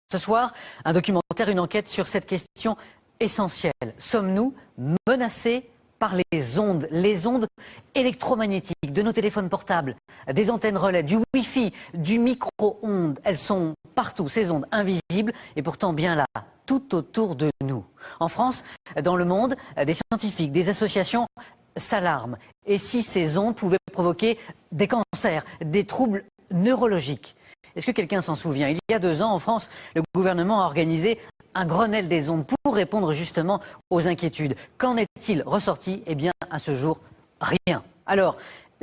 Ce soir, un documentaire, une enquête sur cette question essentielle. Sommes-nous menacés par les ondes électromagnétiques de nos téléphones portables, des antennes relais, du Wi-Fi, du micro-ondes? Elles sont partout, ces ondes invisibles et pourtant bien là, tout autour de nous. En France, dans le monde, des scientifiques, des associations s'alarment. Et si ces ondes pouvaient provoquer des cancers, des troubles neurologiques? Est-ce que quelqu'un s'en souvient? Il y a 2 ans, en France, le gouvernement a organisé un Grenelle des ondes pour répondre justement aux inquiétudes. Qu'en est-il ressorti? Eh bien, à ce jour, rien. Alors,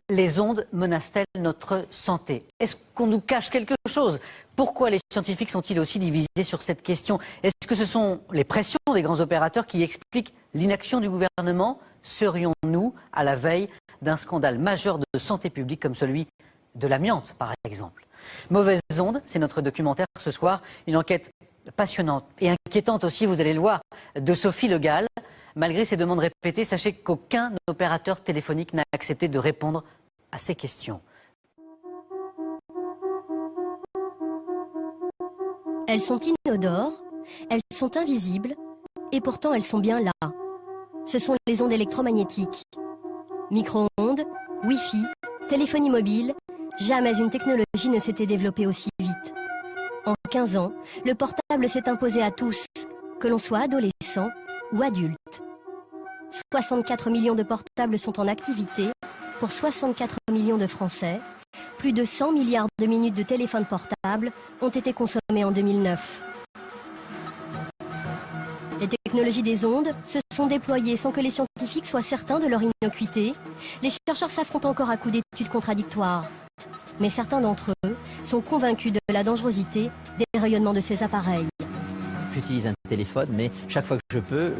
les ondes menacent-elles notre santé? Est-ce qu'on nous cache quelque chose? Pourquoi les scientifiques sont-ils aussi divisés sur cette question? Est-ce que ce sont les pressions des grands opérateurs qui expliquent l'inaction du gouvernement? Serions-nous à la veille d'un scandale majeur de santé publique comme celui de l'amiante, par exemple? Mauvaises ondes, c'est notre documentaire ce soir. Une enquête passionnante et inquiétante aussi, vous allez le voir, de Sophie Le Gall. Malgré ses demandes répétées, sachez qu'aucun opérateur téléphonique n'a accepté de répondre à ces questions. Elles sont inodores, elles sont invisibles, et pourtant elles sont bien là. Ce sont les ondes électromagnétiques. Micro-ondes, Wi-Fi, téléphonie mobile, jamais une technologie ne s'était développée aussi vite. En 15 ans, le portable s'est imposé à tous, que l'on soit adolescent ou adulte. 64 millions de portables sont en activité pour 64 millions de Français. Plus de 100 milliards de minutes de téléphone portable ont été consommées en 2009. Les technologies des ondes se sont déployées sans que les scientifiques soient certains de leur innocuité. Les chercheurs s'affrontent encore à coups d'études contradictoires. Mais certains d'entre eux sont convaincus de la dangerosité des rayonnements de ces appareils. J'utilise un téléphone, mais chaque fois que je peux,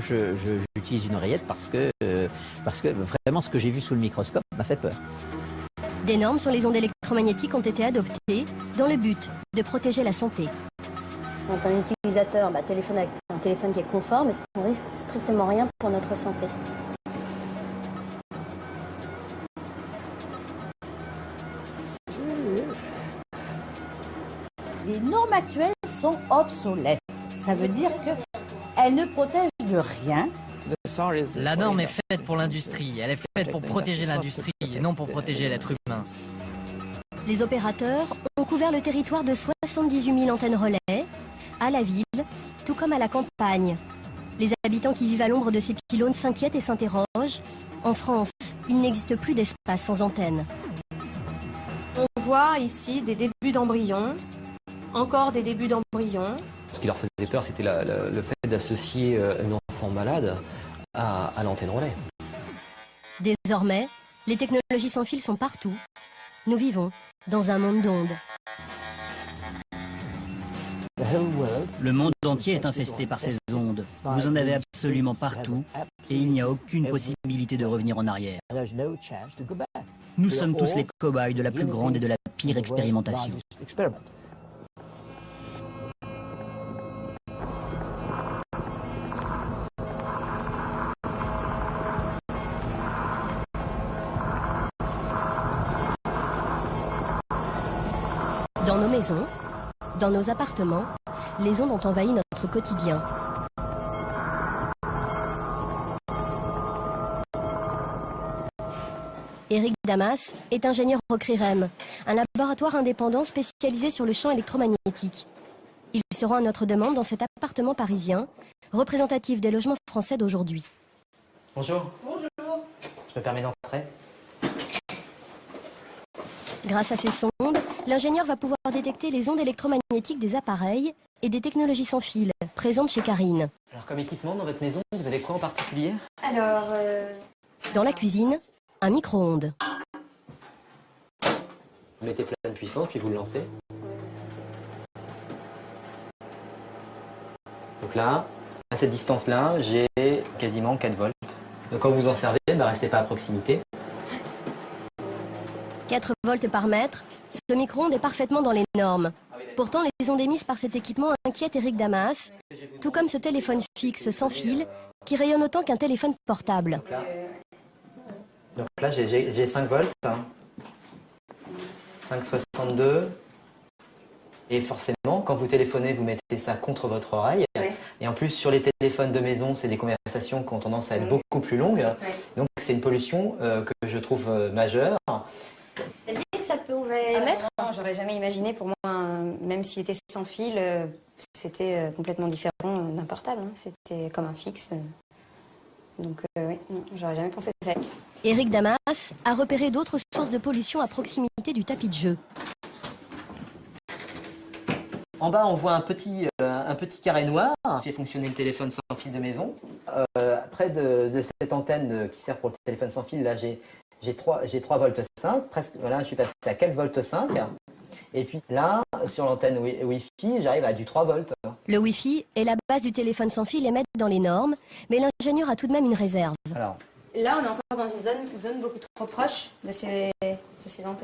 j'utilise une oreillette parce que vraiment ce que j'ai vu sous le microscope m'a fait peur. Des normes sur les ondes électromagnétiques ont été adoptées dans le but de protéger la santé. Quand un utilisateur téléphone avec un téléphone qui est conforme, est-ce qu'on risque strictement rien pour notre santé? Les normes actuelles sont obsolètes. Ça veut dire qu'elles ne protègent de rien. La norme est faite pour l'industrie. Elle est faite pour protéger l'industrie et non pour protéger l'être humain. Les opérateurs ont couvert le territoire de 78 000 antennes relais, à la ville, tout comme à la campagne. Les habitants qui vivent à l'ombre de ces pylônes s'inquiètent et s'interrogent. En France, il n'existe plus d'espace sans antenne. On voit ici des débuts d'embryons, encore des débuts d'embryons. Ce qui leur faisait peur, c'était le fait d'associer un enfant malade à l'antenne relais. Désormais, les technologies sans fil sont partout. Nous vivons dans un monde d'ondes. Le monde entier est infesté par ces ondes. Vous en avez absolument partout et il n'y a aucune possibilité de revenir en arrière. Nous sommes tous les cobayes de la plus grande et de la pire expérimentation. Dans nos maisons, dans nos appartements, les ondes ont envahi notre quotidien. Éric Damas est ingénieur au CRIREM, un laboratoire indépendant spécialisé sur le champ électromagnétique. Il se rend à notre demande dans cet appartement parisien, représentatif des logements français d'aujourd'hui. Bonjour. Bonjour. Je me permets d'entrer. Grâce à ces sondes, l'ingénieur va pouvoir détecter les ondes électromagnétiques des appareils et des technologies sans fil présentes chez Karine. Alors comme équipement dans votre maison, vous avez quoi en particulier? Alors, Dans la cuisine, un micro-ondes. Vous mettez pleine puissance, puis vous le lancez. Donc là, à cette distance-là, j'ai quasiment 4 volts. Donc quand vous en servez, restez pas à proximité. 4 volts par mètre, ce micro-ondes est parfaitement dans les normes. Pourtant, les ondes émises par cet équipement inquiètent Éric Damas, tout comme ce téléphone fixe sans fil qui rayonne autant qu'un téléphone portable. Donc là j'ai 5 volts, 5,62, et forcément, quand vous téléphonez, vous mettez ça contre votre oreille. Ouais. Et en plus, sur les téléphones de maison, c'est des conversations qui ont tendance à être beaucoup plus longues. Donc, c'est une pollution que je trouve majeure. Vous dit que ça pouvait émettre? Non, j'aurais jamais imaginé. Pour moi, même s'il était sans fil, c'était complètement différent d'un portable. Hein. C'était comme un fixe. Donc, oui, non, j'aurais jamais pensé ça. Éric Damas a repéré d'autres sources de pollution à proximité du tapis de jeu. En bas, on voit un petit carré noir qui fait fonctionner le téléphone sans fil de maison. Près de cette antenne qui sert pour le téléphone sans fil, là, j'ai 3 volts 5. Presque, voilà, je suis passé à 4 volts 5. Et puis là, sur l'antenne Wi-Fi, j'arrive à du 3 volts. Le Wi-Fi est la base du téléphone sans fil et met dans les normes, mais l'ingénieur a tout de même une réserve. Alors, Là, on est encore dans une zone beaucoup trop proche de ces ondes.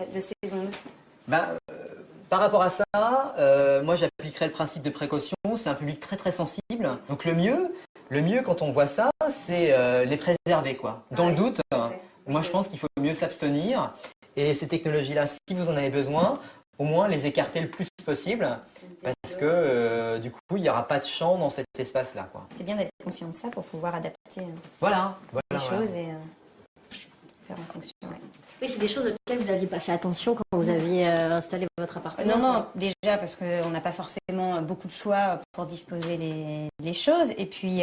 Par rapport à ça, moi j'appliquerais le principe de précaution. C'est un public très très sensible. Donc le mieux quand on voit ça, c'est les préserver, quoi. Dans le doute, moi je pense qu'il faut mieux s'abstenir. Et ces technologies-là, si vous en avez besoin, au moins les écarter le plus possible, parce que du coup, il n'y aura pas de champ dans cet espace-là, quoi. C'est bien d'être conscient de ça pour pouvoir adapter les choses et faire en fonction. Ouais. Oui, c'est des choses auxquelles vous n'aviez pas fait attention quand vous aviez installé votre appartement. Non, déjà parce qu'on n'a pas forcément beaucoup de choix pour disposer les choses. Et puis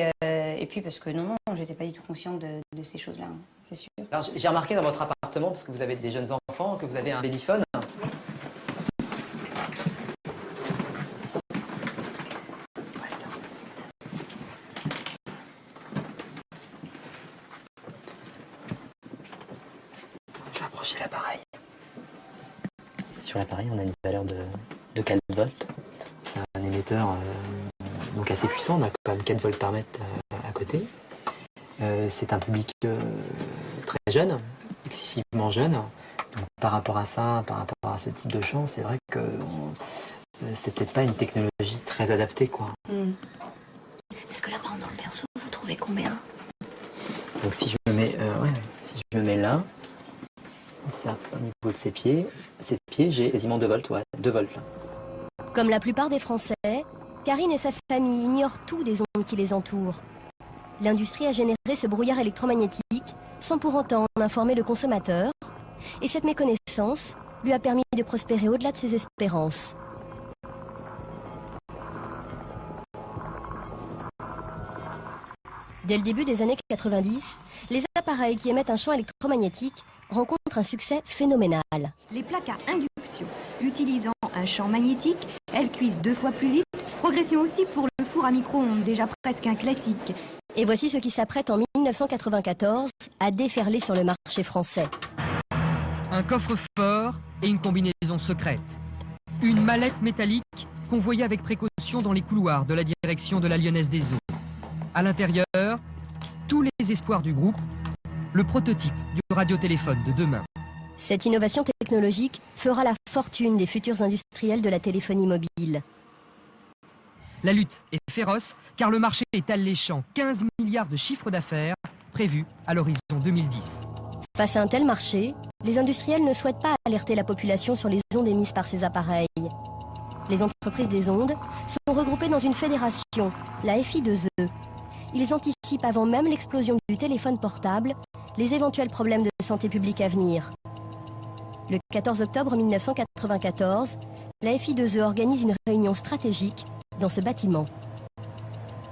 parce que non, j'étais pas du tout consciente de ces choses-là, hein, c'est sûr. Alors j'ai remarqué dans votre appartement, parce que vous avez des jeunes enfants, que vous avez un babyphone. Je vais approcher l'appareil. Sur l'appareil, on a une valeur de 4 volts. C'est un émetteur donc assez puissant, on a quand même 4 volts par mètre à côté. C'est un public très jeune, excessivement jeune. Donc, par rapport à ça, par rapport à ce type de champ, c'est vrai que c'est peut-être pas une technologie très adaptée, quoi. Est-ce que là, par exemple, dans le berceau, vous trouvez combien? Donc si je me mets là, au niveau de ses pieds, j'ai quasiment 2 volts, 2 volts là. Comme la plupart des Français, Karine et sa famille ignorent tout des ondes qui les entourent. L'industrie a généré ce brouillard électromagnétique sans pour autant en informer le consommateur, et cette méconnaissance lui a permis de prospérer au-delà de ses espérances. Dès le début des années 90, les appareils qui émettent un champ électromagnétique rencontrent un succès phénoménal. Les plaques à induction utilisant un champ magnétique, elles cuisent 2 fois plus vite. Progression aussi pour le four à micro-ondes, déjà presque un classique. Et voici ce qui s'apprête en 1994 à déferler sur le marché français. Un coffre-fort et une combinaison secrète. Une mallette métallique convoyée avec précaution dans les couloirs de la direction de la Lyonnaise des Eaux. À l'intérieur, tous les espoirs du groupe, le prototype du radiotéléphone de demain. Cette innovation technologique fera la fortune des futurs industriels de la téléphonie mobile. La lutte est féroce car le marché est alléchant, 15 milliards de chiffre d'affaires prévus à l'horizon 2010. Face à un tel marché, les industriels ne souhaitent pas alerter la population sur les ondes émises par ces appareils. Les entreprises des ondes sont regroupées dans une fédération, la FI2E. Ils anticipent avant même l'explosion du téléphone portable les éventuels problèmes de santé publique à venir. Le 14 octobre 1994, la FI2E organise une réunion stratégique dans ce bâtiment.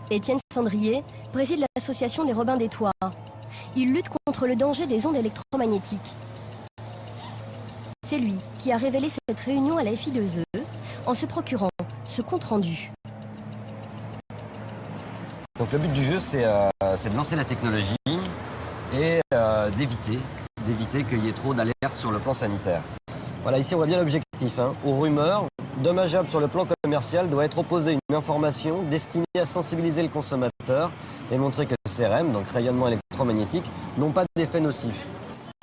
Étienne Sandrier préside l'association des Robins des Toits. Il lutte contre le danger des ondes électromagnétiques. C'est lui qui a révélé cette réunion à la FI2E en se procurant ce compte-rendu. Donc le but du jeu, c'est de lancer la technologie et d'éviter qu'il y ait trop d'alertes sur le plan sanitaire. Voilà, ici on voit bien l'objectif. Aux rumeurs, dommageables sur le plan commercial, doit être opposée une information destinée à sensibiliser le consommateur et montrer que ces REM, donc rayonnement électromagnétique, n'ont pas d'effet nocif.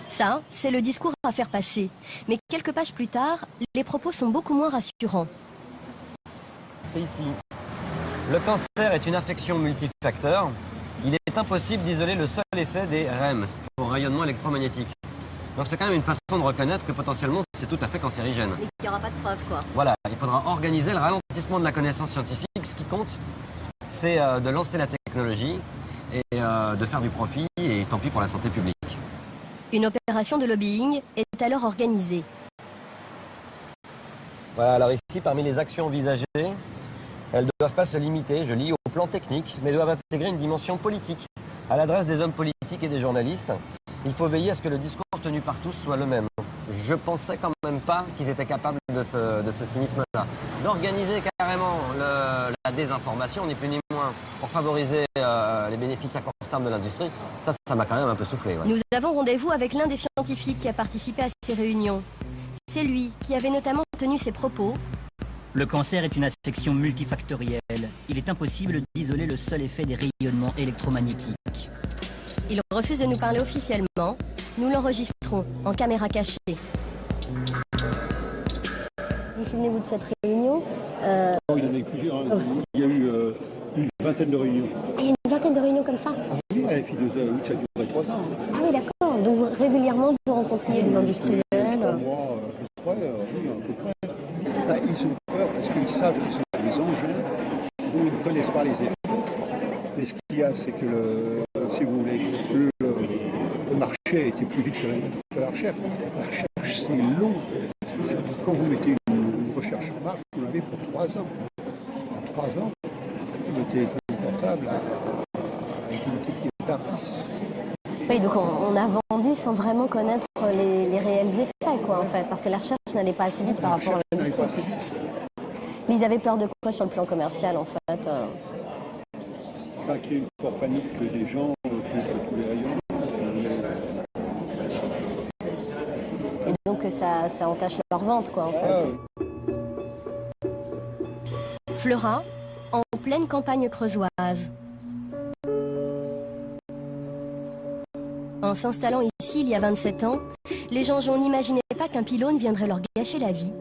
Ça, c'est le discours à faire passer. Mais quelques pages plus tard, les propos sont beaucoup moins rassurants. C'est ici. Le cancer est une infection multifacteur. Il est impossible d'isoler le seul effet des REM, au rayonnement électromagnétique. Donc c'est quand même une façon de reconnaître que potentiellement c'est tout à fait cancérigène. Et qu'il n'y aura pas de preuves, quoi. Voilà, il faudra organiser le ralentissement de la connaissance scientifique. Ce qui compte, c'est de lancer la technologie et de faire du profit, et tant pis pour la santé publique. Une opération de lobbying est alors organisée. Voilà, alors ici, parmi les actions envisagées, elles ne doivent pas se limiter, je lis, au plan technique, mais doivent intégrer une dimension politique. À l'adresse des hommes politiques et des journalistes, il faut veiller à ce que le discours tenu par tous soit le même. Je pensais quand même pas qu'ils étaient capables de ce cynisme-là. D'organiser carrément la désinformation, ni plus ni moins, pour favoriser les bénéfices à court terme de l'industrie, ça m'a quand même un peu soufflé. Ouais. Nous avons rendez-vous avec l'un des scientifiques qui a participé à ces réunions. C'est lui qui avait notamment tenu ces propos. Le cancer est une affection multifactorielle. Il est impossible d'isoler le seul effet des rayonnements électromagnétiques. Il refuse de nous parler officiellement. Nous l'enregistrons en caméra cachée. Vous souvenez-vous de cette réunion? Il y en a eu plusieurs. Hein. Il y a eu une vingtaine de réunions. Et une vingtaine de réunions comme ça? Oui, à la FI2, ça durait 3 ans. Hein. Ah oui, d'accord. Donc régulièrement, vous rencontriez des industriels? Moi, oui, à peu près. Ça, ils ont peur parce qu'ils savent qu'ils sont des engins dont ils ne connaissent pas les effets. Mais ce qu'il y a, c'est que, si vous voulez, le marché a été plus vite que la recherche. La recherche, c'est long. Quand vous mettez une recherche en marche, vous l'avez pour 3 ans. En 3 ans, le téléphone portable a été multiplié par 10. Oui, donc on a vendu sans vraiment connaître les réels effets, quoi, en fait, parce que la recherche n'allait pas assez vite par rapport à l'industrie. Mais ils avaient peur de quoi sur le plan commercial, en fait? Qu'il y ait une forte panique que des gens contre tous les rayons. Et donc ça entache leur vente, quoi, en fait. Fleurat, en pleine campagne creusoise. En s'installant ici il y a 27 ans, les gens n'imaginaient pas qu'un pylône viendrait leur gâcher la vie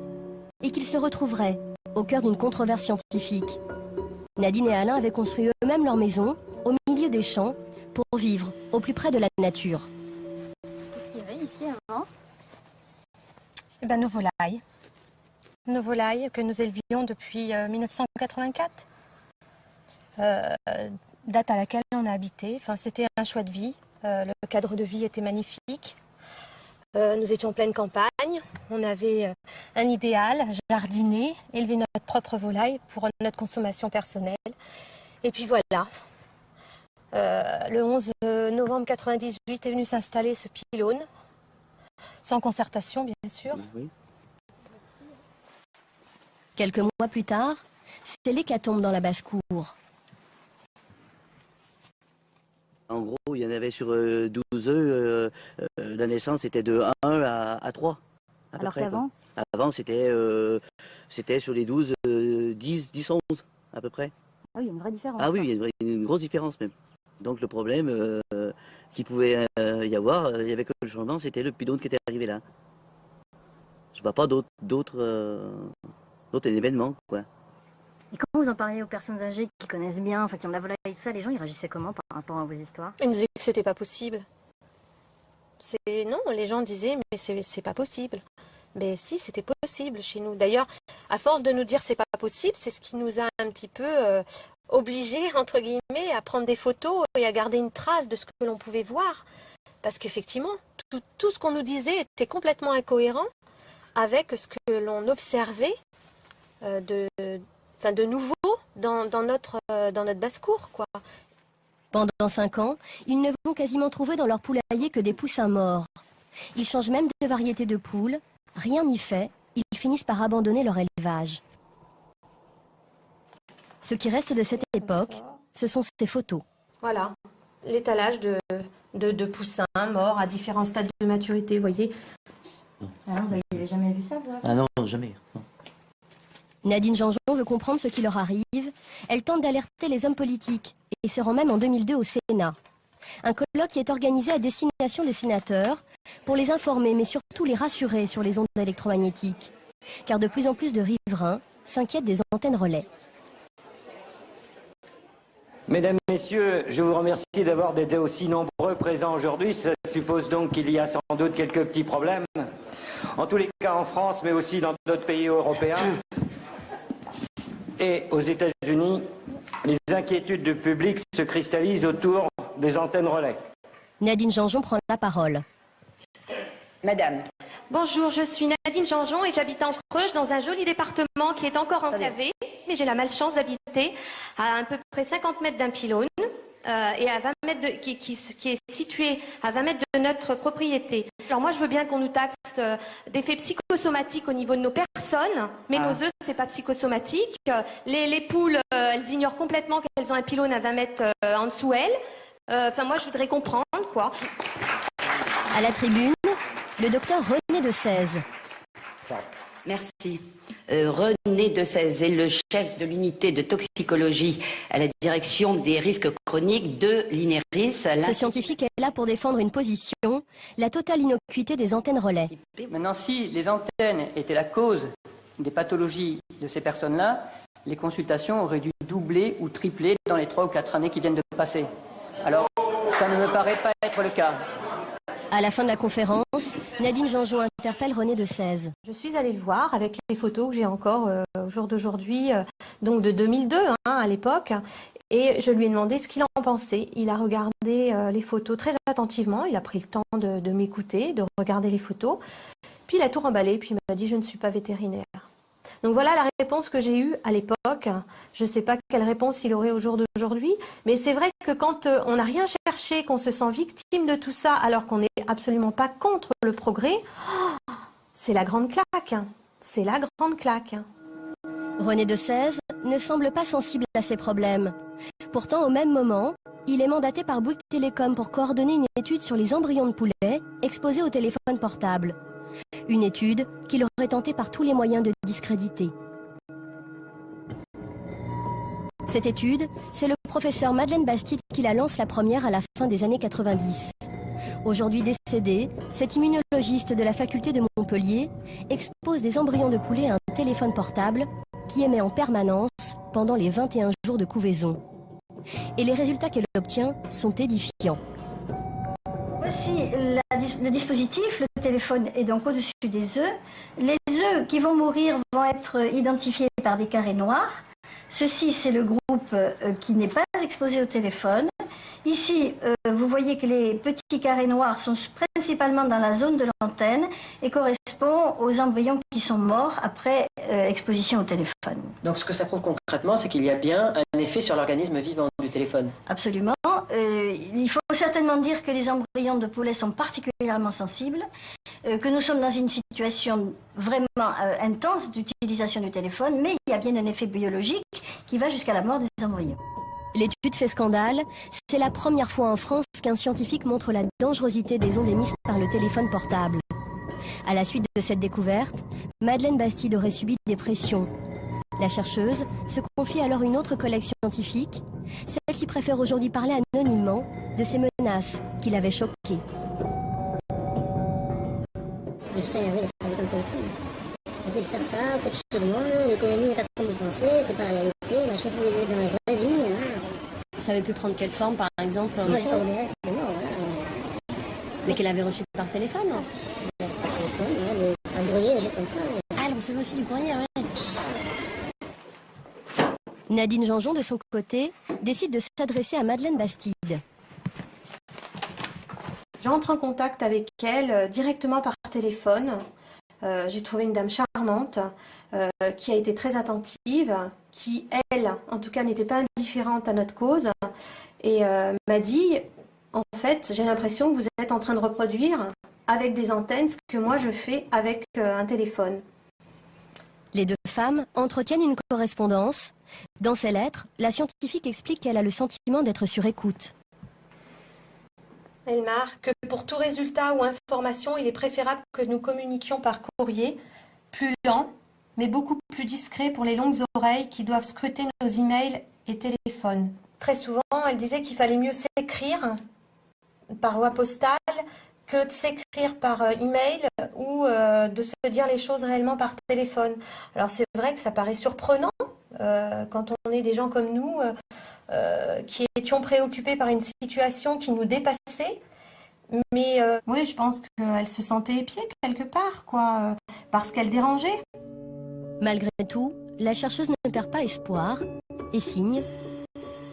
et qu'ils se retrouveraient au cœur d'une controverse scientifique. Nadine et Alain avaient construit eux-mêmes leur maison au milieu des champs pour vivre au plus près de la nature. Qu'est-ce qu'il y avait ici avant? Eh ben, nos volailles. Nos volailles que nous élevions depuis 1984. Date à laquelle on a habité. Enfin, c'était un choix de vie. Le cadre de vie était magnifique. Nous étions en pleine campagne. On avait un idéal, jardiner, élever notre propre volaille pour notre consommation personnelle. Et puis voilà. Le 11 novembre 1998 est venu s'installer ce pylône. Sans concertation, bien sûr. Oui. Quelques mois plus tard, c'est l'hécatombe dans la basse-cour. En gros, il y en avait sur 12 œufs, la naissance était de 1 à 3. Alors qu'avant? Avant, c'était sur les 12, 10, 11 à peu près. Ah oui, il y a une vraie différence. Ah oui, il y a une grosse différence même. Donc le problème qu'il pouvait y avoir, il y avait que le changement, c'était le pylône qui était arrivé là. Je vois pas d'autres événements, quoi. Et quand vous en parliez aux personnes âgées qui connaissent bien, enfin qui ont de la volaille et tout ça, les gens ils réagissaient comment par rapport à vos histoires? Ils nous disaient que c'était pas possible. Non, les gens disaient mais c'est pas possible. Mais si, c'était possible chez nous. D'ailleurs, à force de nous dire c'est pas possible, c'est ce qui nous a un petit peu obligés, entre guillemets, à prendre des photos et à garder une trace de ce que l'on pouvait voir. Parce qu'effectivement, tout ce qu'on nous disait était complètement incohérent avec ce que l'on observait de nouveau dans notre basse-cour, quoi. Pendant 5 ans, ils ne vont quasiment trouver dans leur poulailler que des poussins morts. Ils changent même de variété de poules. Rien n'y fait, ils finissent par abandonner leur élevage. Ce qui reste de cette époque, ce sont ces photos. Voilà, l'étalage de poussins morts à différents stades de maturité, vous voyez. Ah non, vous n'avez jamais vu ça, vous? Ah non, jamais. Non. Nadine Janjon veut comprendre ce qui leur arrive. Elle tente d'alerter les hommes politiques et se rend même en 2002 au Sénat. Un colloque qui est organisé à destination des sénateurs pour les informer, mais surtout les rassurer sur les ondes électromagnétiques. Car de plus en plus de riverains s'inquiètent des antennes relais. Mesdames, Messieurs, je vous remercie d'avoir été aussi nombreux présents aujourd'hui. Ça suppose donc qu'il y a sans doute quelques petits problèmes. En tous les cas en France, mais aussi dans d'autres pays européens et aux États-Unis, les inquiétudes du public se cristallisent autour des antennes relais. Nadine Janjon prend la parole. Madame. Bonjour, je suis Nadine Janjon et j'habite en Creuse dans un joli département qui est encore enclavé, mais j'ai la malchance d'habiter à peu près 50 mètres d'un pylône et à 20 mètres qui est situé à 20 mètres de notre propriété. Alors moi je veux bien qu'on nous taxe d'effets psychosomatiques au niveau de nos personnes, mais nos œufs c'est pas psychosomatique. Les poules, elles ignorent complètement qu'elles ont un pylône à 20 mètres en dessous elles. Enfin moi je voudrais comprendre quoi. À la tribune, le docteur René de Sèze. Merci. René de Sèze est le chef de l'unité de toxicologie à la direction des risques chroniques de l'INERIS. Ce scientifique est là pour défendre une position, la totale innocuité des antennes relais. Maintenant, si les antennes étaient la cause des pathologies de ces personnes-là, les consultations auraient dû doubler ou tripler dans les 3 ou 4 années qui viennent de passer. Alors, ça ne me paraît pas être le cas. À la fin de la conférence, Nadine Janjon interpelle René de Sèze. Je suis allée le voir avec les photos que j'ai encore au jour d'aujourd'hui, donc de 2002 à l'époque, et je lui ai demandé ce qu'il en pensait. Il a regardé les photos très attentivement, il a pris le temps de m'écouter, de regarder les photos, puis il a tout remballé, puis il m'a dit « je ne suis pas vétérinaire ». Donc voilà la réponse que j'ai eue à l'époque. Je ne sais pas quelle réponse il aurait au jour d'aujourd'hui, mais c'est vrai que quand on n'a rien cherché, qu'on se sent victime de tout ça, alors qu'on n'est absolument pas contre le progrès, c'est la grande claque. C'est la grande claque. René de Sèze ne semble pas sensible à ces problèmes. Pourtant, au même moment, il est mandaté par Bouygues Télécom pour coordonner une étude sur les embryons de poulet exposés au téléphone portable. Une étude qu'il aurait tenté par tous les moyens de discréditer. Cette étude, c'est le professeur Madeleine Bastide qui la lance la première à la fin des années 90. Aujourd'hui décédée, cette immunologiste de la faculté de Montpellier expose des embryons de poulet à un téléphone portable qui émet en permanence pendant les 21 jours de couvaison. Et les résultats qu'elle obtient sont édifiants. Voici le dispositif, le téléphone est donc au-dessus des œufs. Les œufs qui vont mourir vont être identifiés par des carrés noirs. Ceci, c'est le groupe qui n'est pas exposé au téléphone. Ici, vous voyez que les petits carrés noirs sont principalement dans la zone de l'antenne et correspondent aux embryons qui sont morts après exposition au téléphone. Donc ce que ça prouve concrètement, c'est qu'il y a bien un effet sur l'organisme vivant du téléphone. Absolument. Il faut certainement dire que les embryons de poulet sont particulièrement sensibles, que nous sommes dans une situation vraiment intense d'utilisation du téléphone, mais il y a bien un effet biologique qui va jusqu'à la mort des embryons. L'étude fait scandale. C'est la première fois en France qu'un scientifique montre la dangerosité des ondes émises par le téléphone portable. À la suite de cette découverte, Madeleine Bastide aurait subi des pressions. La chercheuse se confie alors une autre collègue scientifique. Celle-ci préfère aujourd'hui parler anonymement de ces menaces qui l'avaient choquée. Il faut s'énerver, il faut comme téléphone. Arrêtez de faire ça, faites tout le monde, l'économie n'est pas comme vous pensez, c'est pas la réalité, machin, vous êtes dans la vraie vie. Hein. Vous savez plus prendre quelle forme, par exemple Moi, j'ai pas oublié, c'est mort, voilà. Mais qu'elle avait reçu par téléphone, non Par téléphone, un courrier, des choses comme ça. Ah, elle recevait aussi du courrier, ouais. Nadine Janjon, de son côté, décide de s'adresser à Madeleine Bastide. J'entre en contact avec elle directement par téléphone. J'ai trouvé une dame charmante qui a été très attentive, qui, elle, en tout cas, n'était pas indifférente à notre cause et m'a dit, en fait, j'ai l'impression que vous êtes en train de reproduire avec des antennes ce que moi je fais avec un téléphone. Les deux femmes entretiennent une correspondance. Dans ses lettres, la scientifique explique qu'elle a le sentiment d'être sur écoute. Elle marque que pour tout résultat ou information, il est préférable que nous communiquions par courrier, plus lent, mais beaucoup plus discret pour les longues oreilles qui doivent scruter nos emails et téléphones. Très souvent, elle disait qu'il fallait mieux s'écrire par voie postale que de s'écrire par email ou de se dire les choses réellement par téléphone. Alors c'est vrai que ça paraît surprenant quand on est des gens comme nous qui étions préoccupés par une situation qui nous dépassait, Mais oui, je pense qu'elle se sentait épiée quelque part, quoi, parce qu'elle dérangeait. Malgré tout, la chercheuse ne perd pas espoir et signe.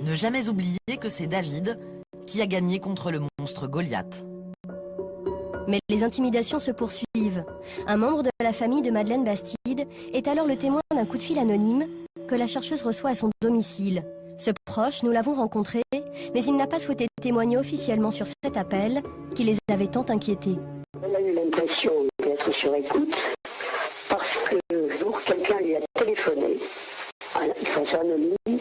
Ne jamais oublier que c'est David qui a gagné contre le monstre Goliath. Mais les intimidations se poursuivent. Un membre de la famille de Madeleine Bastide est alors le témoin d'un coup de fil anonyme que la chercheuse reçoit à son domicile. Ce proche, nous l'avons rencontré, mais il n'a pas souhaité témoigner officiellement sur cet appel qui les avait tant inquiétés. Elle a eu l'impression d'être sur écoute parce que le jour, quelqu'un lui a téléphoné de façon anonyme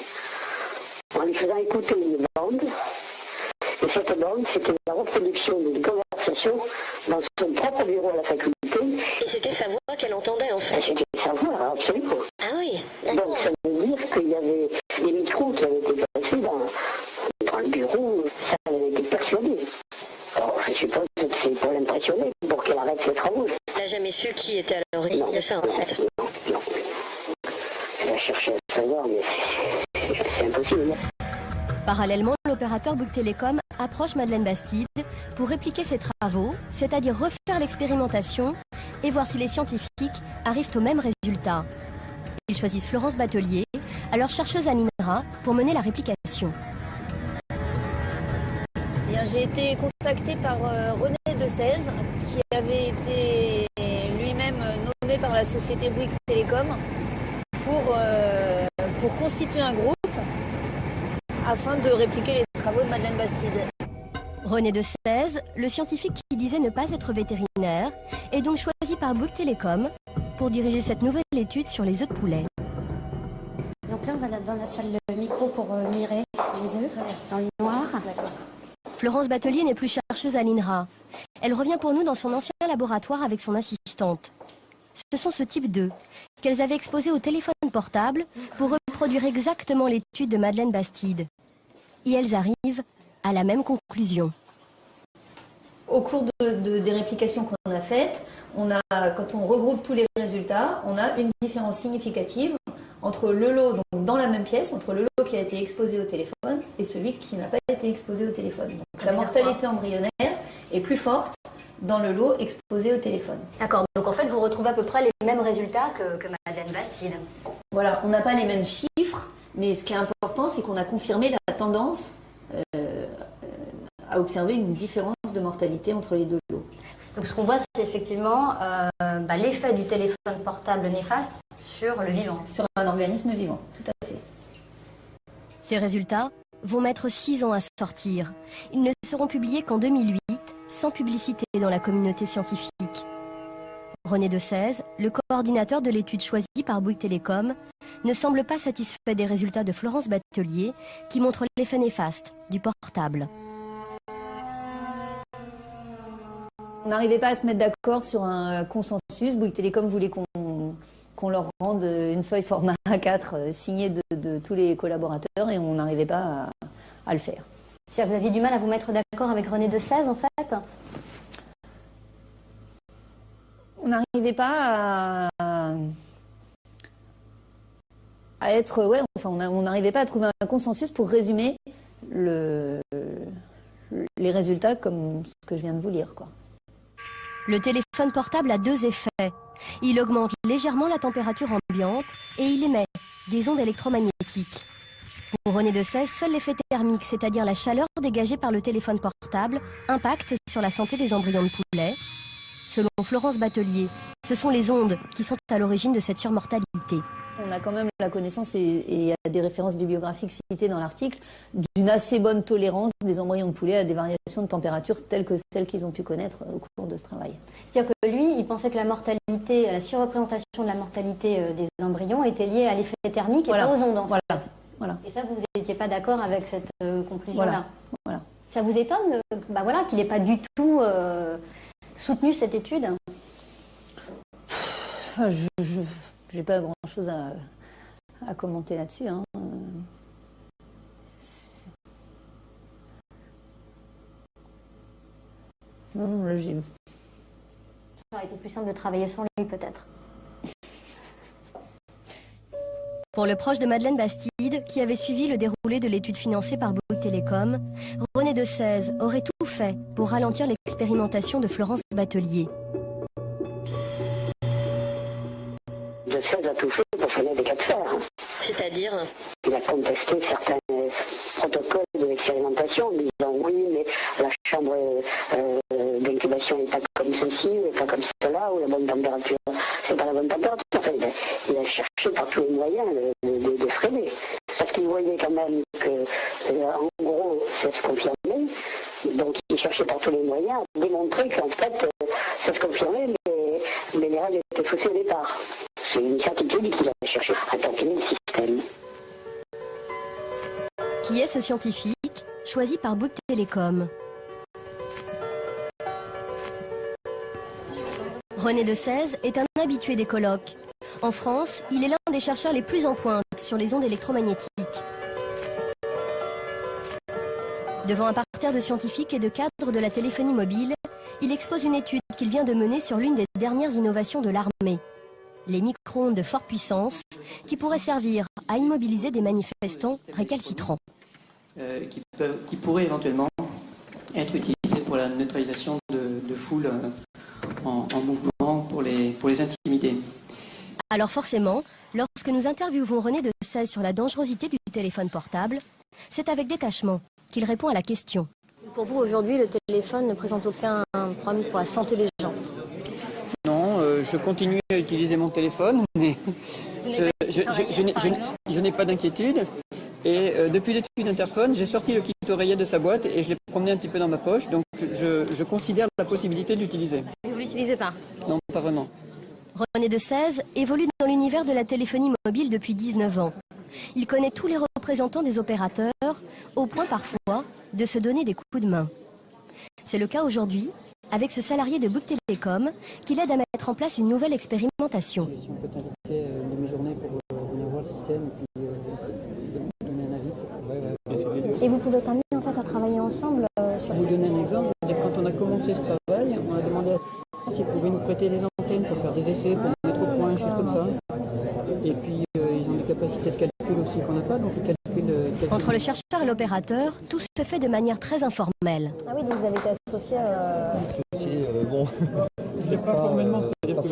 en lui faisant écouter une bande. Et cette bande, c'était la reproduction d'une conversation dans son propre bureau à la faculté. Et c'était sa voix qu'elle entendait en fait. C'était sa voix, absolument. Ah oui, donc ça veut dire qu'il y avait des micros qui avaient été placés dans le bureau, ça avait été persuadé. Alors je suppose que c'est pour l'impressionner, pour qu'elle arrête ses travaux. Elle n'a jamais su qui était à l'origine de ça en fait. Non. Elle a cherché à savoir, mais c'est impossible. Parallèlement, l'opérateur Bouygues Telecom approche Madeleine Bastide pour répliquer ses travaux, c'est-à-dire refaire l'expérimentation et voir si les scientifiques arrivent au même résultat. Ils choisissent Florence Batelier, alors chercheuse à l'INRA, pour mener la réplication. J'ai été contactée par René Decèze, qui avait été lui-même nommé par la société Bouygues Telecom pour constituer un groupe afin de répliquer les travaux de Madeleine Bastide. René Decèze, le scientifique qui disait ne pas être vétérinaire, est donc choisi par Bouygues Telecom pour diriger cette nouvelle étude sur les œufs de poulet. Donc là, on va dans la salle de micro pour mirer les œufs dans le noir. Florence Batelier n'est plus chercheuse à l'INRA. Elle revient pour nous dans son ancien laboratoire avec son assistante. Ce sont ce type d'œufs qu'elles avaient exposés au téléphone portable pour reproduire exactement l'étude de Madeleine Bastide. Et elles arrivent à la même conclusion. Au cours des réplications qu'on a faites, quand on regroupe tous les résultats, on a une différence significative entre le lot donc dans la même pièce, entre le lot qui a été exposé au téléphone et celui qui n'a pas été exposé au téléphone. Donc, la mortalité embryonnaire est plus forte dans le lot exposé au téléphone. D'accord, donc en fait vous retrouvez à peu près les mêmes résultats que Madeleine Bastide. Voilà, on n'a pas les mêmes chiffres, mais ce qui est important, c'est qu'on a confirmé la tendance à observer une différence de mortalité entre les deux lots. Donc ce qu'on voit, c'est effectivement l'effet du téléphone portable néfaste sur le vivant. Sur un organisme vivant, tout à fait. Ces résultats vont mettre 6 ans à sortir. Ils ne seront publiés qu'en 2008, sans publicité dans la communauté scientifique. René Decèze, le coordinateur de l'étude choisie par Bouygues Telecom, ne semble pas satisfait des résultats de Florence Batelier qui montrent l'effet néfaste du portable. On n'arrivait pas à se mettre d'accord sur un consensus. Bouygues Telecom voulait qu'on leur rende une feuille format A4 signée de tous les collaborateurs et on n'arrivait pas à le faire. C'est-à-dire que vous aviez du mal à vous mettre d'accord avec René Decèze en fait ? On n'arrivait pas à être... Ouais, enfin, on n'arrivait pas à trouver un consensus pour résumer les résultats comme ce que je viens de vous lire, quoi. Le téléphone portable a 2 effets. Il augmente légèrement la température ambiante et il émet des ondes électromagnétiques. Pour René Decèze, seul l'effet thermique, c'est-à-dire la chaleur dégagée par le téléphone portable, impacte sur la santé des embryons de poulet. Selon Florence Batelier, ce sont les ondes qui sont à l'origine de cette surmortalité. On a quand même la connaissance, et il y a des références bibliographiques citées dans l'article, d'une assez bonne tolérance des embryons de poulet à des variations de température telles que celles qu'ils ont pu connaître au cours de ce travail. C'est-à-dire que lui, il pensait que la mortalité, la surreprésentation de la mortalité des embryons était liée à l'effet thermique et pas aux ondes. Voilà. Et ça, vous n'étiez pas d'accord avec cette conclusion-là. Voilà. Ça vous étonne qu'il n'ait pas du tout soutenu cette étude? Enfin, je n'ai pas grand-chose à commenter là-dessus. Hein. Non, là, ça aurait été plus simple de travailler sans lui, peut-être. Pour le proche de Madeleine Bastide, qui avait suivi le déroulé de l'étude financée par Bouygues Bouygues Télécom, René de Sèze aurait tout fait pour ralentir l'expérimentation de Florence Batelier. De Sèze a tout fait pour freiner des cas de fer. C'est-à-dire? Il a contesté certains protocoles de l'expérimentation en disant oui, mais la chambre d'incubation n'est pas comme ceci, n'est pas comme cela, ou la bonne température, c'est pas la bonne température. Enfin, il a cherché par tous les moyens de freiner. Parce qu'il voyait quand même que, en gros, ça se confirmait. Donc il cherchait par tous les moyens à démontrer qu'en fait, ça se confirmait, mais les règles étaient faussées au départ. C'est une certitude qu'il a cherché à taquiner le système. Qui est ce scientifique choisi par Bouygues Télécom? René de Sèze est un habitué des colloques. En France, il est l'un des chercheurs les plus en pointe sur les ondes électromagnétiques. Devant un parterre de scientifiques et de cadres de la téléphonie mobile, il expose une étude qu'il vient de mener sur l'une des dernières innovations de l'armée. Les micro-ondes de forte puissance qui pourraient servir à immobiliser des manifestants récalcitrants. Qui pourraient éventuellement être utilisés pour la neutralisation de foules en mouvement pour les intimider. Alors forcément, lorsque nous interviewons René de Sèze sur la dangerosité du téléphone portable, c'est avec détachement qu'il répond à la question. Pour vous, aujourd'hui, le téléphone ne présente aucun problème pour la santé des gens? Non, je continue à utiliser mon téléphone, mais je n'ai pas d'inquiétude. Et depuis l'étude Interphone, j'ai sorti le kit oreiller de sa boîte et je l'ai promené un petit peu dans ma poche, donc je considère la possibilité de l'utiliser. Vous ne l'utilisez pas? Non, pas vraiment. René de Sèze évolue dans l'univers de la téléphonie mobile depuis 19 ans. Il connaît tous les représentants des opérateurs, au point parfois de se donner des coups de main. C'est le cas aujourd'hui, avec ce salarié de Bouygues Télécom, qui l'aide à mettre en place une nouvelle expérimentation. Si on peut t'inviter une demi-journée pour venir voir le système et puis donner un avis. Et vous pouvez t'amener en fait à travailler ensemble sur... Pour vous donner un exemple, quand on a commencé ce travail, on a demandé à s'ils pouvaient nous prêter des antennes pour faire des essais, pour mettre au point, des choses comme ça. Et puis ils ont des capacités de calcul aussi qu'on n'a pas, donc ils calculent... Entre le chercheur et l'opérateur, tout se fait de manière très informelle. Ah oui, donc vous avez été associé bon... Je l'ai pas formellement, c'est-à-dire que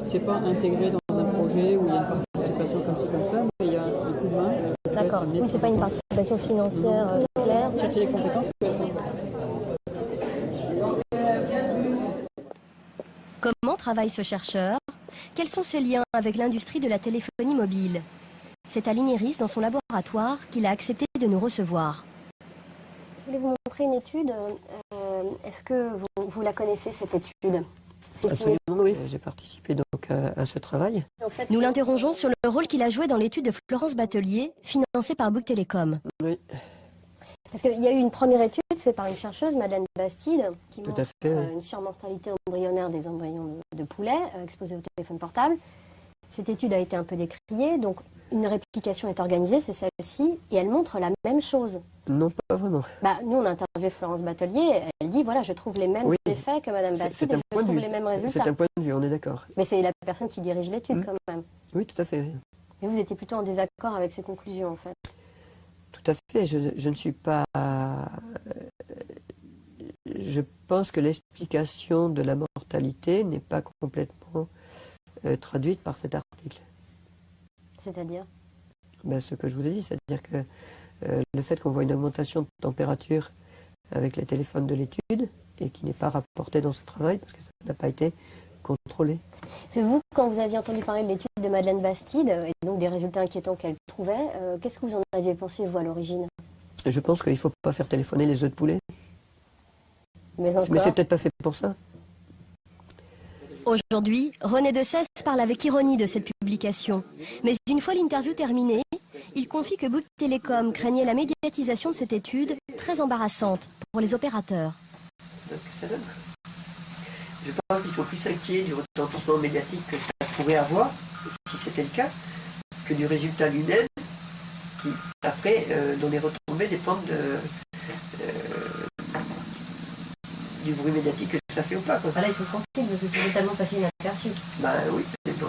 c'est pas intégré dans un projet où il y a une participation comme ci, comme ça, mais il y a un coup de main. D'accord, oui, c'est pas une participation financière claire. Chercher les compétences. Comment travaille ce chercheur? Quels sont ses liens avec l'industrie de la téléphonie mobile? C'est à l'INERIS, dans son laboratoire, qu'il a accepté de nous recevoir. Je voulais vous montrer une étude. Est-ce que vous la connaissez, cette étude? Absolument, oui. J'ai participé donc à ce travail. Nous l'interrogeons sur le rôle qu'il a joué dans l'étude de Florence Batelier, financée par Bouygues Télécom. Oui. Parce qu'il y a eu une première étude faite par une chercheuse, Madeleine Bastide, qui montre fait, une surmortalité embryonnaire des embryons de poulet exposés au téléphone portable. Cette étude a été un peu décriée, donc une réplication est organisée, c'est celle-ci, et elle montre la même chose. Non, pas vraiment. Nous, on a interviewé Florence Batelier, elle dit, voilà, je trouve les mêmes effets que Madame Bastide, et je trouve les mêmes résultats. C'est un point de vue, on est d'accord. Mais c'est la personne qui dirige l'étude, quand même. Oui, tout à fait. Mais vous étiez plutôt en désaccord avec ses conclusions, en fait. Tout à fait, je ne suis pas... Je pense que l'explication de la mortalité n'est pas complètement traduite par cet article. C'est-à-dire ce que je vous ai dit, c'est-à-dire que le fait qu'on voit une augmentation de température avec les téléphones de l'étude et qui n'est pas rapporté dans ce travail parce que ça n'a pas été contrôlé. C'est vous, quand vous aviez entendu parler de l'étude de Madeleine Bastide et donc des résultats inquiétants qu'elle trouvait, qu'est-ce que vous en aviez pensé, vous, à l'origine? Je pense qu'il ne faut pas faire téléphoner les œufs de poulet. Mais c'est peut-être pas fait pour ça. Aujourd'hui, René de Sèze parle avec ironie de cette publication. Mais une fois l'interview terminée, il confie que Bouygues Télécom craignait la médiatisation de cette étude, très embarrassante pour les opérateurs. Ce que ça donne. Je pense qu'ils sont plus inquiets du retentissement médiatique que ça pourrait avoir, si c'était le cas, que du résultat lui-même, qui, après, dont les retombées dépendent du bruit médiatique que ça fait ou pas. Là, ils sont tranquilles, parce que c'est totalement passé inaperçu. Oui, c'est bon.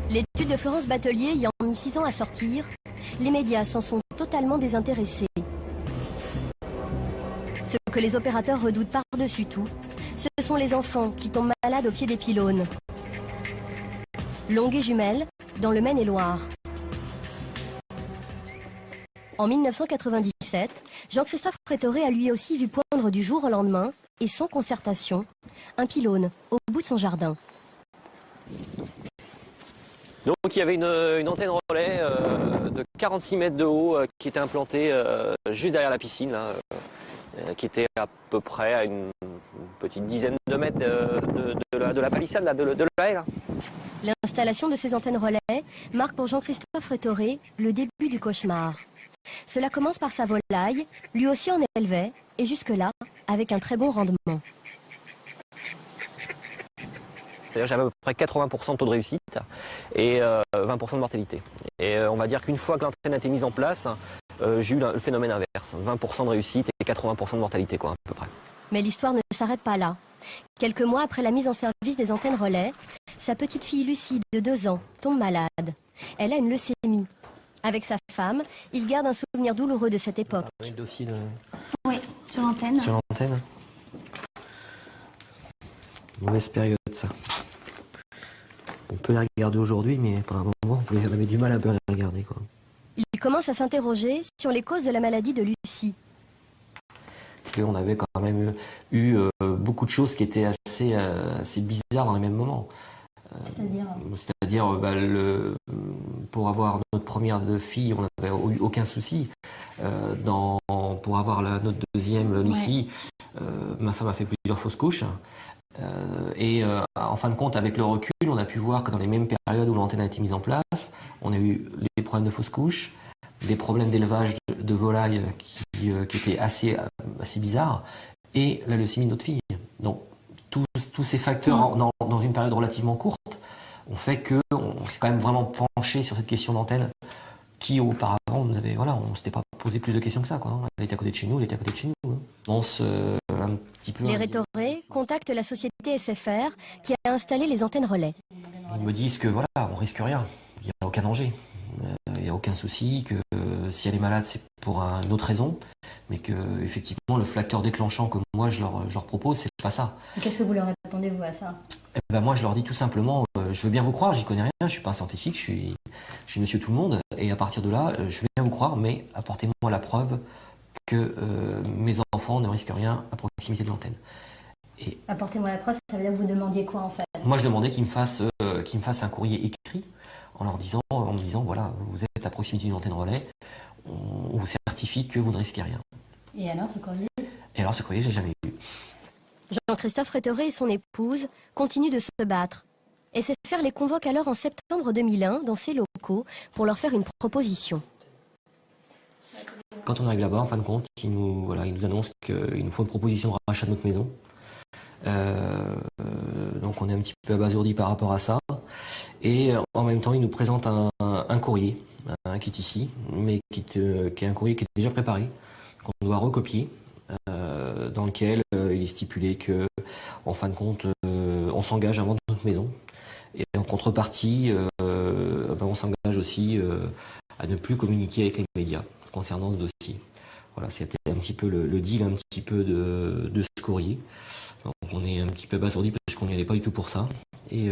L'étude de Florence Batelier ayant mis 6 ans à sortir, les médias s'en sont totalement désintéressés. Ce que les opérateurs redoutent par-dessus tout, ce sont les enfants qui tombent malades au pied des pylônes. Longuet Jumelles, dans le Maine-et-Loire. En 1997, Jean-Christophe Prétoré a lui aussi vu poindre du jour au lendemain, et sans concertation, un pylône au bout de son jardin. Donc il y avait une antenne relais de 46 mètres de haut qui était implantée juste derrière la piscine, là, qui était à peu près à une petite dizaine de mètres de la palissade, là, de la haie. Là. L'installation de ces antennes relais marque pour Jean-Christophe Prétoré le début du cauchemar. Cela commence par sa volaille, lui aussi en élevait, et jusque-là, avec un très bon rendement. C'est-à-dire j'avais à peu près 80% de taux de réussite et 20% de mortalité. Et on va dire qu'une fois que l'antenne a été mise en place, j'ai eu le phénomène inverse. 20% de réussite et 80% de mortalité, quoi, à peu près. Mais l'histoire ne s'arrête pas là. Quelques mois après la mise en service des antennes relais, sa petite fille Lucie, de 2 ans, tombe malade. Elle a une leucémie. Avec sa femme, il garde un souvenir douloureux de cette époque. Le dossier de... Oui, sur l'antenne. Sur l'antenne. Mauvaise période, ça. On peut les regarder aujourd'hui, mais par un moment, on avait du mal à les regarder, quoi. Il commence à s'interroger sur les causes de la maladie de Lucie. Et on avait quand même eu beaucoup de choses qui étaient assez bizarres dans les mêmes moments. C'est-à-dire, pour avoir notre première fille, on n'avait eu aucun souci. Pour avoir notre deuxième, Lucie, ma femme a fait plusieurs fausses couches. En fin de compte, avec le recul, on a pu voir que dans les mêmes périodes où l'antenne a été mise en place, on a eu les problèmes de fausses couches, des problèmes d'élevage de volailles qui étaient assez bizarres, et la leucémie de notre fille. Donc, tous ces facteurs dans une période relativement courte ont fait qu'on s'est quand même vraiment penché sur cette question d'antenne qui auparavant, on ne s'était pas posé plus de questions que ça, quoi. Elle était à côté de chez nous, un petit peu... Les Rétoré contactent la société SFR qui a installé les antennes relais. Ils me disent que on risque rien, il n'y a aucun danger, il n'y a aucun souci, que si elle est malade c'est pour une autre raison, mais que effectivement le facteur déclenchant que moi je leur propose, c'est pas ça. Qu'est-ce que vous leur répondez vous à ça? Moi je leur dis tout simplement, je veux bien vous croire, j'y connais rien, je suis pas un scientifique, je suis monsieur tout le monde, et à partir de là, je veux bien vous croire, mais apportez-moi la preuve que mes enfants ne risquent rien à proximité de l'antenne. Apportez-moi la preuve, ça veut dire que vous demandiez quoi en fait? Moi je demandais qu'ils me fassent un courrier écrit en me disant voilà, vous êtes à proximité d'une antenne relais, on vous certifie que vous ne risquez rien. Et alors ce courrier? Et alors ce courrier, j'ai jamais eu. Jean-Christophe Rétoré et son épouse continuent de se battre. SFR les convoque alors en septembre 2001 dans ses locaux pour leur faire une proposition. Quand on arrive là-bas, en fin de compte, ils nous annoncent qu'il nous faut une proposition de rachat de notre maison. Donc on est un petit peu abasourdi par rapport à ça. Et en même temps, ils nous présentent un courrier qui est ici, mais qui est un courrier qui est déjà préparé, qu'on doit recopier, dans lequel il est stipulé que, en fin de compte, on s'engage à vendre notre maison. Et en contrepartie, on s'engage aussi à ne plus communiquer avec les médias concernant ce dossier. Voilà, c'était un petit peu le deal de ce courrier. Donc on est un petit peu abasourdi parce qu'on n'y allait pas du tout pour ça. Et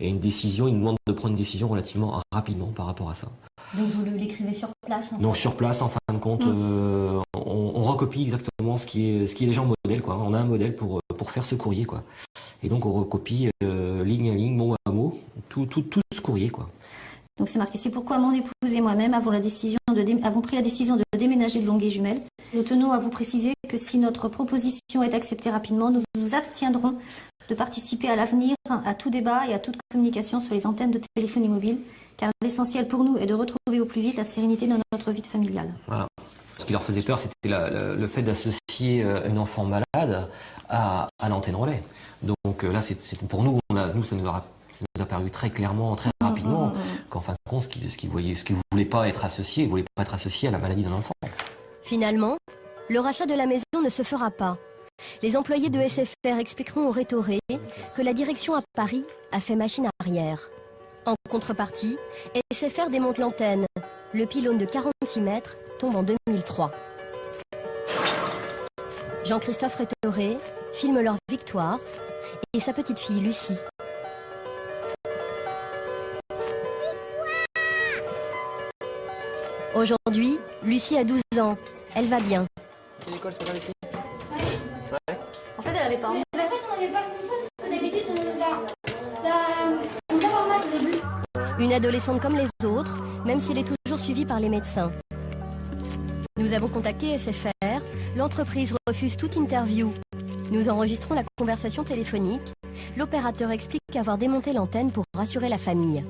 une décision, il nous demande de prendre une décision relativement rapidement par rapport à ça. Donc vous l'écrivez sur place Donc sur place, en fin de compte, on recopie exactement ce qui est déjà en modèle, quoi. On a un modèle pour faire ce courrier, quoi. Et donc on recopie ligne à ligne, mot à mot, tout ce courrier, quoi. Donc c'est marqué, c'est pourquoi mon épouse et moi-même avons pris la décision de déménager de Longuet Jumelles. Nous tenons à vous préciser que si notre proposition est acceptée rapidement, nous nous abstiendrons de participer à l'avenir à tout débat et à toute communication sur les antennes de téléphonie mobile, car l'essentiel pour nous est de retrouver au plus vite la sérénité dans notre vie familiale. Voilà. Ce qui leur faisait peur, c'était le fait d'associer un enfant malade à l'antenne relais. Donc là, pour nous, ça nous a paru très clairement, très rapidement, qu'en fin de compte, ce qu'ils ne voulaient pas être associés, à la maladie d'un enfant. Finalement, le rachat de la maison ne se fera pas. Les employés de SFR expliqueront aux Rétoré que la direction à Paris a fait machine arrière. En contrepartie, SFR démonte l'antenne. Le pylône de 46 mètres tombe en 2003. Jean-Christophe Rétoré filme leur victoire et sa petite fille Lucie. Aujourd'hui, Lucie a 12 ans. Elle va bien. L'école, c'est pas Lucie. Ouais. En fait, elle avait pas envie. En fait, on n'avait pas le contrôle parce que d'habitude, on fait normal au début. Une adolescente comme les autres, même s'il est toujours suivi par les médecins. Nous avons contacté SFR, l'entreprise refuse toute interview. Nous enregistrons la conversation téléphonique. L'opérateur explique avoir démonté l'antenne pour rassurer la famille.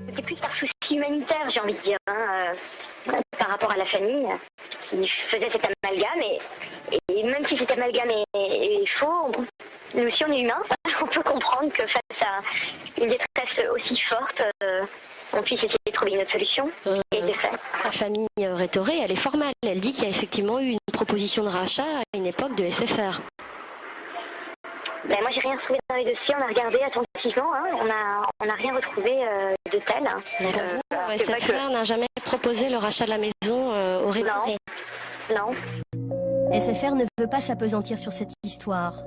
C'était plus par souci humanitaire, j'ai envie de dire, par rapport à la famille qui faisait cet amalgame. Et même si cet amalgame est faux, nous aussi on est humains, on peut comprendre que face à une détresse aussi forte, on puisse essayer de trouver une autre solution. Et c'est fait. La famille Rétoré, elle est formelle. Elle dit qu'il y a effectivement eu une proposition de rachat à une époque de SFR. Ben, moi j'ai rien retrouvé dans les dossiers, on a regardé attentivement, on n'a rien retrouvé de tel. SFR n'a jamais proposé le rachat de la maison au Rétoré. Non. SFR ne veut pas s'appesantir sur cette histoire.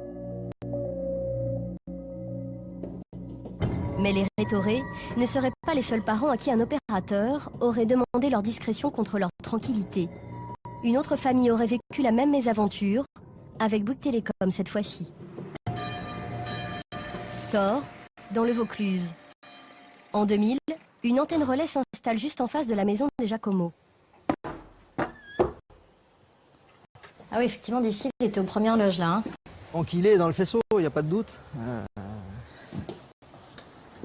Mais les Rétoré ne seraient pas les seuls parents à qui un opérateur aurait demandé leur discrétion contre leur tranquillité. Une autre famille aurait vécu la même mésaventure, avec Bouygues Télécom cette fois-ci. Thor, dans le Vaucluse. En 2000, une antenne relais s'installe juste en face de la maison des Giacomo. Ah oui, effectivement, d'ici, il était aux premières loges, là. Hein. Donc il est dans le faisceau, il n'y a pas de doute.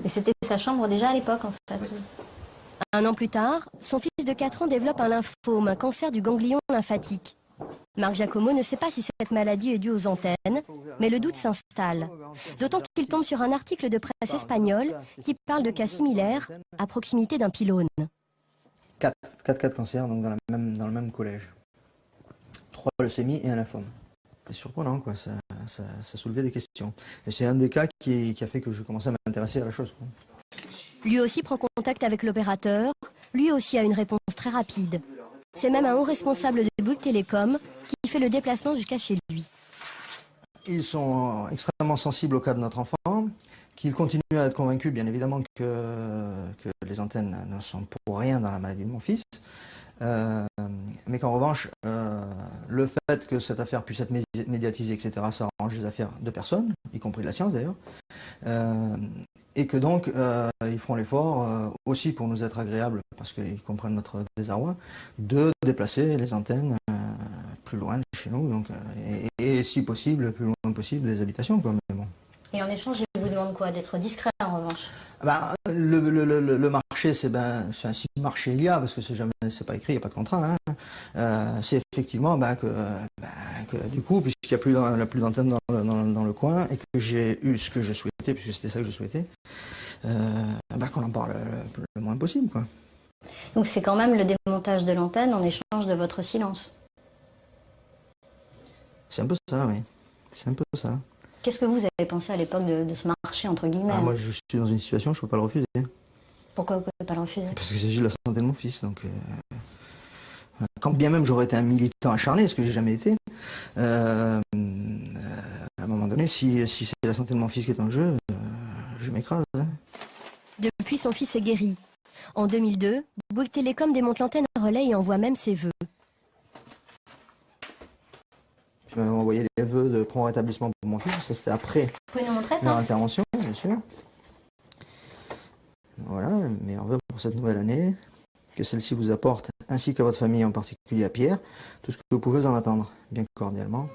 Et c'était sa chambre déjà à l'époque, en fait. Un an plus tard, son fils de 4 ans développe un lymphome, un cancer du ganglion lymphatique. Marc Giacomo ne sait pas si cette maladie est due aux antennes, mais le doute s'installe. D'autant qu'il tombe sur un article de presse espagnole qui parle de cas similaires à proximité d'un pylône. 4 cas de cancer donc dans le même collège. 3 leucémies et un lymphome. C'est surprenant, quoi. Ça soulevait des questions. Et c'est un des cas qui a fait que je commençais à m'intéresser à la chose, quoi. Lui aussi prend contact avec l'opérateur, lui aussi a une réponse très rapide. C'est même un haut responsable de Bouygues Télécom qui fait le déplacement jusqu'à chez lui. Ils sont extrêmement sensibles au cas de notre enfant, qu'ils continuent à être convaincus, bien évidemment, que les antennes ne sont pour rien dans la maladie de mon fils. Mais qu'en revanche, le fait que cette affaire puisse être médiatisée, etc., ça arrange les affaires de personnes, y compris de la science d'ailleurs, et que donc ils feront l'effort, aussi pour nous être agréables, parce qu'ils comprennent notre désarroi, de déplacer les antennes plus loin de chez nous, donc, et si possible, le plus loin possible des habitations, quoi. Mais bon. Et en échange, je vous demande quoi? D'être discret, en revanche? Le marché, c'est si marché il y a, parce que c'est pas écrit, il n'y a pas de contrat. Hein. C'est effectivement que du coup, puisqu'il n'y a plus d'antenne dans le coin, et que j'ai eu ce que je souhaitais, puisque c'était ça que je souhaitais, qu'on en parle le moins possible, quoi. Donc c'est quand même le démontage de l'antenne en échange de votre silence. C'est un peu ça, oui. C'est un peu ça. Qu'est-ce que vous avez pensé à l'époque de ce marché, entre guillemets? Moi, je suis dans une situation, je ne peux pas le refuser. Pourquoi vous ne pouvez pas le refuser? Parce qu'il s'agit de la santé de mon fils. Donc, quand bien même j'aurais été un militant acharné, ce que j'ai jamais été, à un moment donné, si c'est la santé de mon fils qui est en jeu, je m'écrase. Hein. Depuis, son fils est guéri. En 2002, Bouygues Télécom démonte l'antenne relais et envoie même ses vœux. Je m'avais envoyé les vœux de prompt rétablissement pour mon fils, ça c'était après Vous pouvez nous montrer ça? leur intervention, bien sûr. Voilà, meilleurs vœux pour cette nouvelle année. Que celle-ci vous apporte, ainsi qu'à votre famille, en particulier à Pierre, tout ce que vous pouvez en attendre, bien cordialement.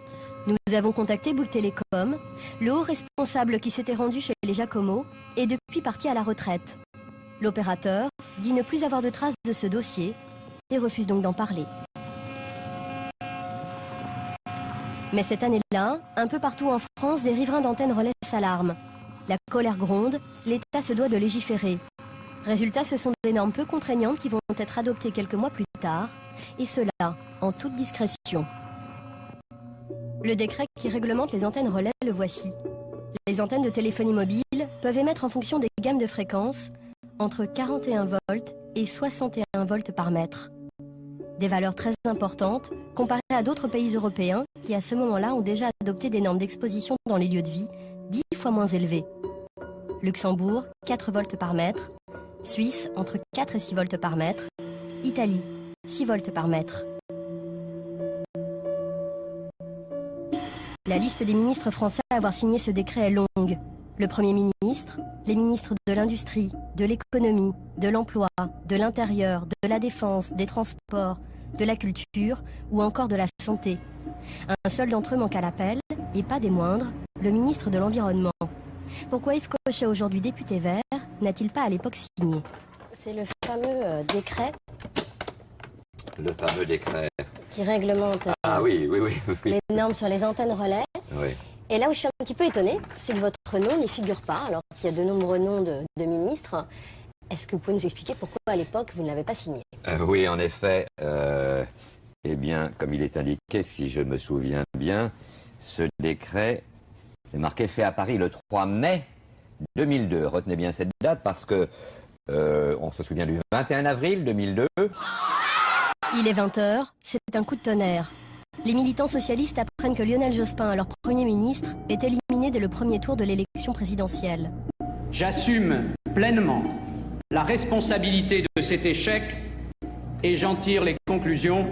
Nous avons contacté Bouygues Télécom. Le haut responsable qui s'était rendu chez les Giacomo est depuis parti à la retraite. L'opérateur dit ne plus avoir de traces de ce dossier et refuse donc d'en parler. Mais cette année-là, un peu partout en France, des riverains d'antennes relais s'alarment. La colère gronde, l'État se doit de légiférer. Résultat, ce sont des normes peu contraignantes qui vont être adoptées quelques mois plus tard, et cela en toute discrétion. Le décret qui réglemente les antennes relais, le voici. Les antennes de téléphonie mobile peuvent émettre en fonction des gammes de fréquences entre 41 volts et 61 volts par mètre. Des valeurs très importantes comparées à d'autres pays européens qui à ce moment-là ont déjà adopté des normes d'exposition dans les lieux de vie 10 fois moins élevées. Luxembourg, 4 volts par mètre. Suisse, entre 4 et 6 volts par mètre. Italie, 6 volts par mètre. La liste des ministres français à avoir signé ce décret est longue. Le Premier ministre, les ministres de l'Industrie, de l'Économie, de l'Emploi, de l'Intérieur, de la Défense, des Transports, de la Culture ou encore de la Santé. Un seul d'entre eux manque à l'appel, et pas des moindres, le ministre de l'Environnement. Pourquoi Yves Cochet, aujourd'hui député vert, n'a-t-il pas à l'époque signé? C'est le fameux décret Le fameux décret. qui réglemente Oui. les normes sur les antennes relais. Oui. Et là où je suis un petit peu étonnée, c'est que votre nom n'y figure pas, alors qu'il y a de nombreux noms de ministres. Est-ce que vous pouvez nous expliquer pourquoi à l'époque vous ne l'avez pas signé? Oui, en effet. Eh bien, comme il est indiqué, si je me souviens bien, ce décret est marqué fait à Paris le 3 mai 2002. Retenez bien cette date parce que on se souvient du 21 avril 2002. Il est 20h, c'est un coup de tonnerre. Les militants socialistes apprennent que Lionel Jospin, leur Premier ministre, est éliminé dès le premier tour de l'élection présidentielle. J'assume pleinement la responsabilité de cet échec et j'en tire les conclusions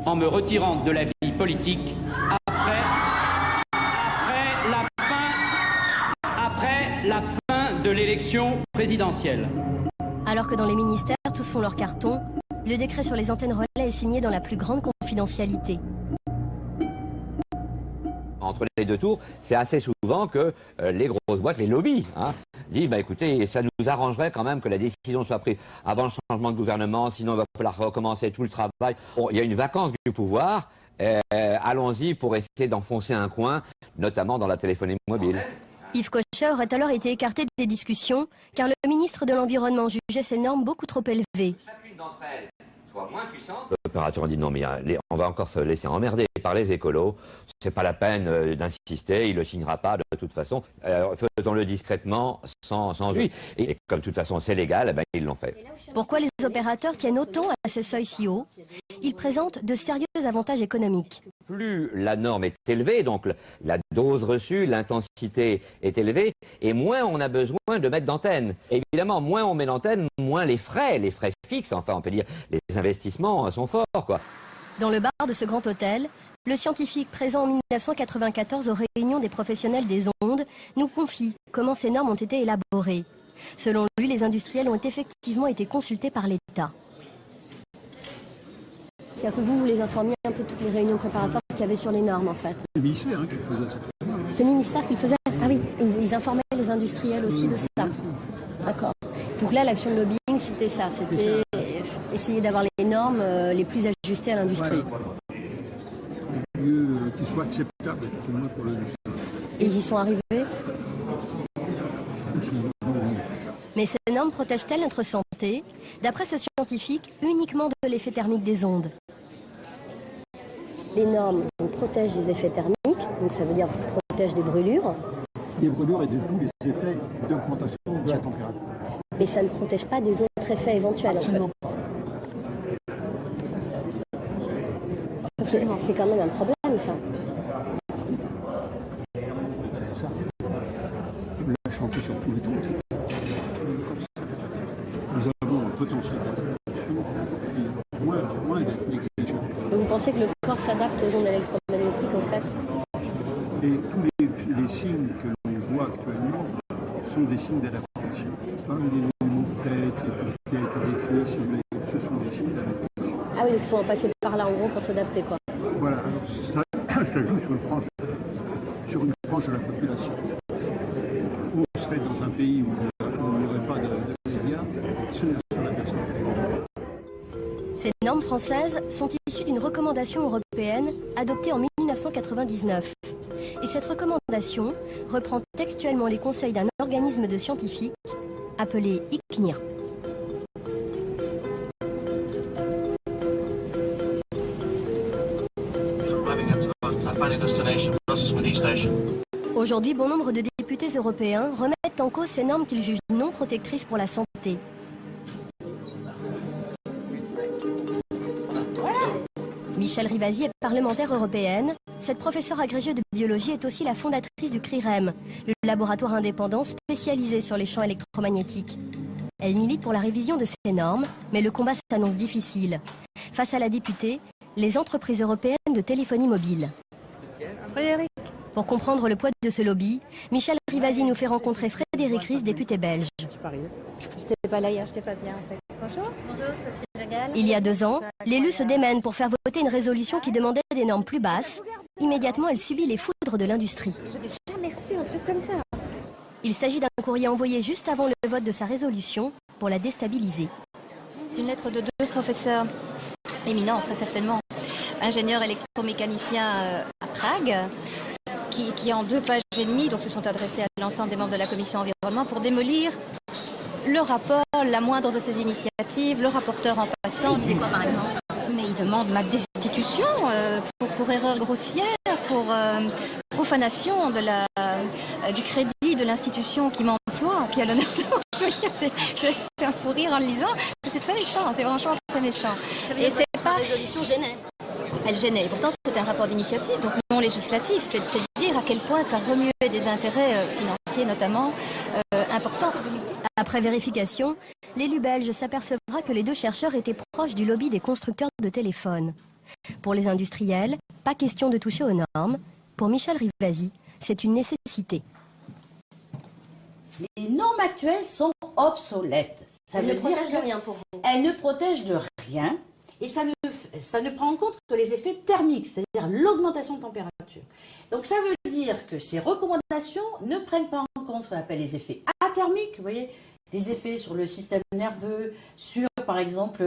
en me retirant de la vie politique après la fin de l'élection présidentielle. Alors que dans les ministères, tous font leur carton, le décret sur les antennes relais est signé dans la plus grande confidentialité. Entre les deux tours, c'est assez souvent que les grosses boîtes, les lobbies, disent écoutez, ça nous arrangerait quand même que la décision soit prise avant le changement de gouvernement, sinon il va falloir recommencer tout le travail. Bon, il y a une vacance du pouvoir, allons-y pour essayer d'enfoncer un coin, notamment dans la téléphonie mobile. Yves Cochet aurait alors été écarté des discussions, car le ministre de l'Environnement jugeait ces normes beaucoup trop élevées. Chacune d'entre elles soit moins puissante. L'opérateur a dit non, mais on va encore se laisser emmerder par les écolos. C'est pas la peine d'insister, il ne le signera pas de toute façon. Faisons-le discrètement, sans lui. Et comme de toute façon c'est légal, ils l'ont fait. Pourquoi les opérateurs tiennent autant à ces seuils si hauts? Ils présentent de sérieux avantages économiques. Plus la norme est élevée, donc la dose reçue, l'intensité est élevée, et moins on a besoin de mettre d'antennes. Évidemment, moins on met d'antennes, moins les frais fixes, enfin on peut dire les investissements sont forts, quoi. Dans le bar de ce grand hôtel, le scientifique présent en 1994 aux réunions des professionnels des ondes nous confie comment ces normes ont été élaborées. Selon lui, les industriels ont effectivement été consultés par l'État. C'est-à-dire que vous les informiez un peu de toutes les réunions préparatoires qu'il y avait sur les normes, en fait. C'est le ministère qui faisait ça. C'est le ministère qui le faisait? Ah oui, ils informaient les industriels aussi de ça. D'accord. Donc là, l'action de lobbying, c'était ça. C'était essayer d'avoir les normes les plus ajustées à l'industrie. Le mieux qui soit acceptable, tout le monde pour l'industrie. Et ils y sont arrivés? Mais ces normes protègent-elles notre santé? D'après ce scientifique, uniquement de l'effet thermique des ondes. Les normes protègent des effets thermiques, donc ça veut dire protègent des brûlures. Des brûlures et de tous les effets d'augmentation de la température. Mais ça ne protège pas des autres effets éventuels. Absolument pas. C'est quand même un problème, ça. Ça, on l'a chanté sur tous les tons, etc. Nous avons un potentiel moins d'exigence. Vous pensez que le corps s'adapte aux ondes électromagnétiques, en fait? Et tous les signes que l'on voit actuellement sont des signes d'adaptation. Les mots de tête et tout ce qui a été décrit, ce sont des signes d'adaptation. Ah oui, donc il faut en passer par là, en gros, pour s'adapter, quoi. Voilà, alors ça joue sur une frange de la population. On serait dans un pays où il n'y aurait pas de médias, ce n'est la personne. Ces normes françaises sont issues d'une recommandation européenne adoptée en 1999. Et cette recommandation reprend textuellement les conseils d'un organisme de scientifiques appelé ICNIRP. Aujourd'hui, bon nombre de députés européens remettent en cause ces normes qu'ils jugent non protectrices pour la santé. société. Michèle Rivasi est parlementaire européenne. Cette professeure agrégée de biologie est aussi la fondatrice du CRIREM, le laboratoire indépendant spécialisé sur les champs électromagnétiques. Elle milite pour la révision de ces normes, mais le combat s'annonce difficile. Face à la députée, les entreprises européennes de téléphonie mobile. Frédéric. Pour comprendre le poids de ce lobby, Michèle Rivasi nous fait rencontrer Frédéric Ries, député belge. J'étais pas là hier, j'étais pas bien en fait. Bonjour. Bonjour, Sophie Legal. Il y a 2 ans, l'élu se démène pour faire voter une résolution qui demandait des normes plus basses. Immédiatement, elle subit les foudres de l'industrie. J'avais jamais reçu un truc comme ça. Il s'agit d'un courrier envoyé juste avant le vote de sa résolution pour la déstabiliser. D'une lettre de 2 professeurs éminents, très certainement, ingénieurs électromécaniciens à Prague, qui en 2 pages et demie donc, se sont adressés à l'ensemble des membres de la commission environnement pour démolir le rapport, la moindre de ces initiatives, le rapporteur en passant. Il disait quoi par exemple? Mais il demande ma destitution pour erreur grossière, pour profanation du crédit de l'institution qui m'emploie, qui a l'honneur de m'employer. C'est un fou rire en le lisant. C'est très méchant, c'est franchement très méchant. Ça veut dire que la résolution gênait. Elle gênait. Et pourtant, c'est un rapport d'initiative, donc non législatif. C'est dire à quel point ça remuait des intérêts financiers, notamment, importants. Après vérification, l'élu belge s'apercevra que les 2 chercheurs étaient proches du lobby des constructeurs de téléphones. Pour les industriels, pas question de toucher aux normes. Pour Michèle Rivasi, c'est une nécessité. Les normes actuelles sont obsolètes. Elles ne protègent de rien pour vous. Elles ne protègent de rien et ça ne prend en compte que les effets thermiques, c'est-à-dire l'augmentation de température. Donc ça veut dire que ces recommandations ne prennent pas en compte ce qu'on appelle les effets athermiques, vous voyez, des effets sur le système nerveux, sur par exemple